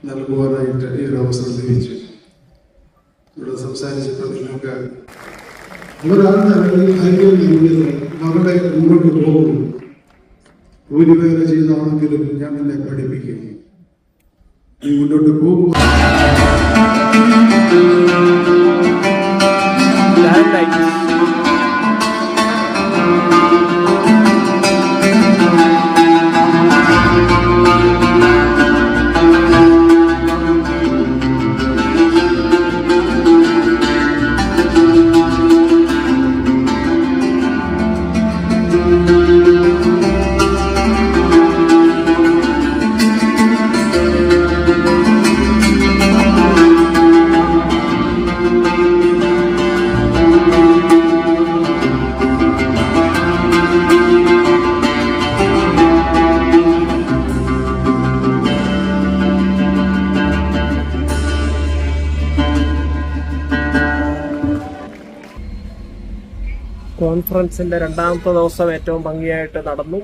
നൽകുവാനായിട്ട് ഈ ഒരു അവസരം ലഭിച്ചു. ഇവിടെ സംസാരിച്ചപ്പോൾ നിങ്ങൾക്ക് അവരാണ് ധൈര്യം നൽകിയത്. മകളുടെ മുന്നോട്ട് പോകും, കൂലിവേല ചെയ്താണെങ്കിലും ഞാൻ നിന്നെ പഠിപ്പിക്കും, നീ മുന്നോട്ട് പോകുക. കോൺഫറൻസിന്റെ രണ്ടാമത്തെ ദിവസം ഏറ്റവും ഭംഗിയായിട്ട് നടന്നു.